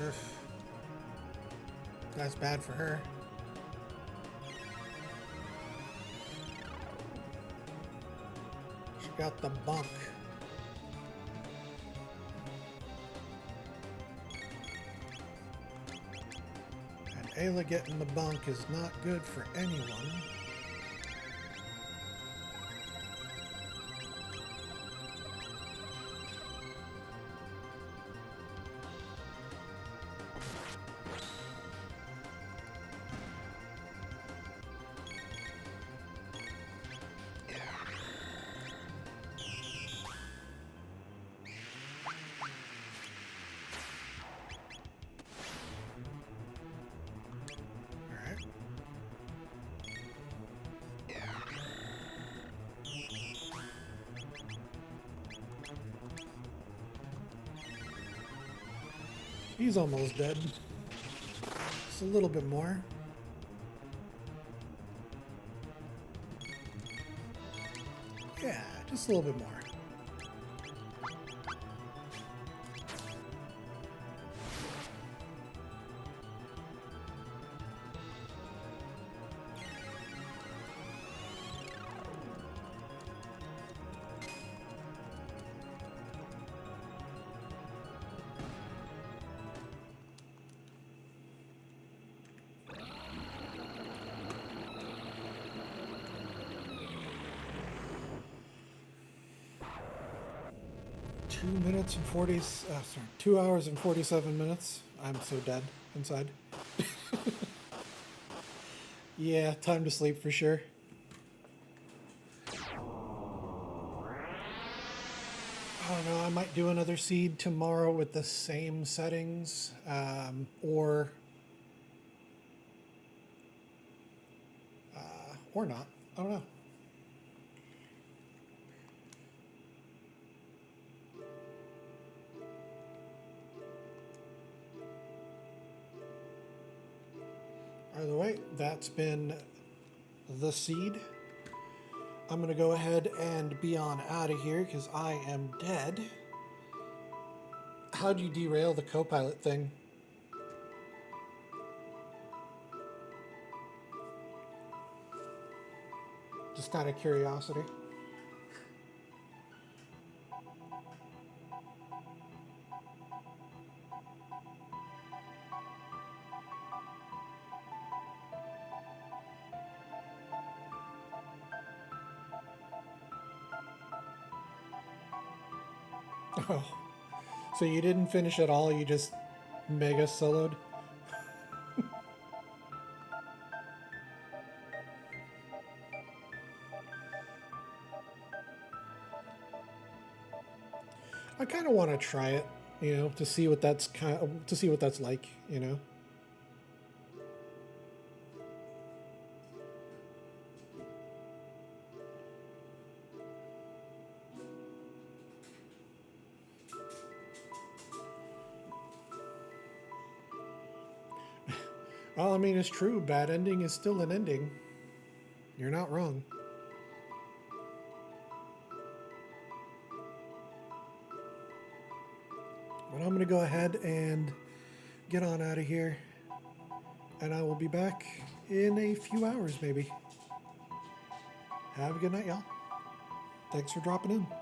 Ugh. That's bad for her. She got the bunk. And Ayla getting the bunk is not good for anyone. He's almost dead. Just a little bit more. Yeah, just a little bit more. Sorry, 2 hours and 47 minutes. I'm so dead inside. Yeah, time to sleep for sure. I don't know, I might do another seed tomorrow with the same settings, or not. I don't know. Either way, that's been the seed. I'm going to go ahead and be on out of here because I am dead. How'd you derail the co-pilot thing? Just out of curiosity. Oh, so you didn't finish at all, you just mega soloed? I kind of want to try it, you know, to see what that's like, you know. Well, I mean, it's true. Bad ending is still an ending. You're not wrong. But I'm going to go ahead and get on out of here. And I will be back in a few hours, maybe. Have a good night, y'all. Thanks for dropping in.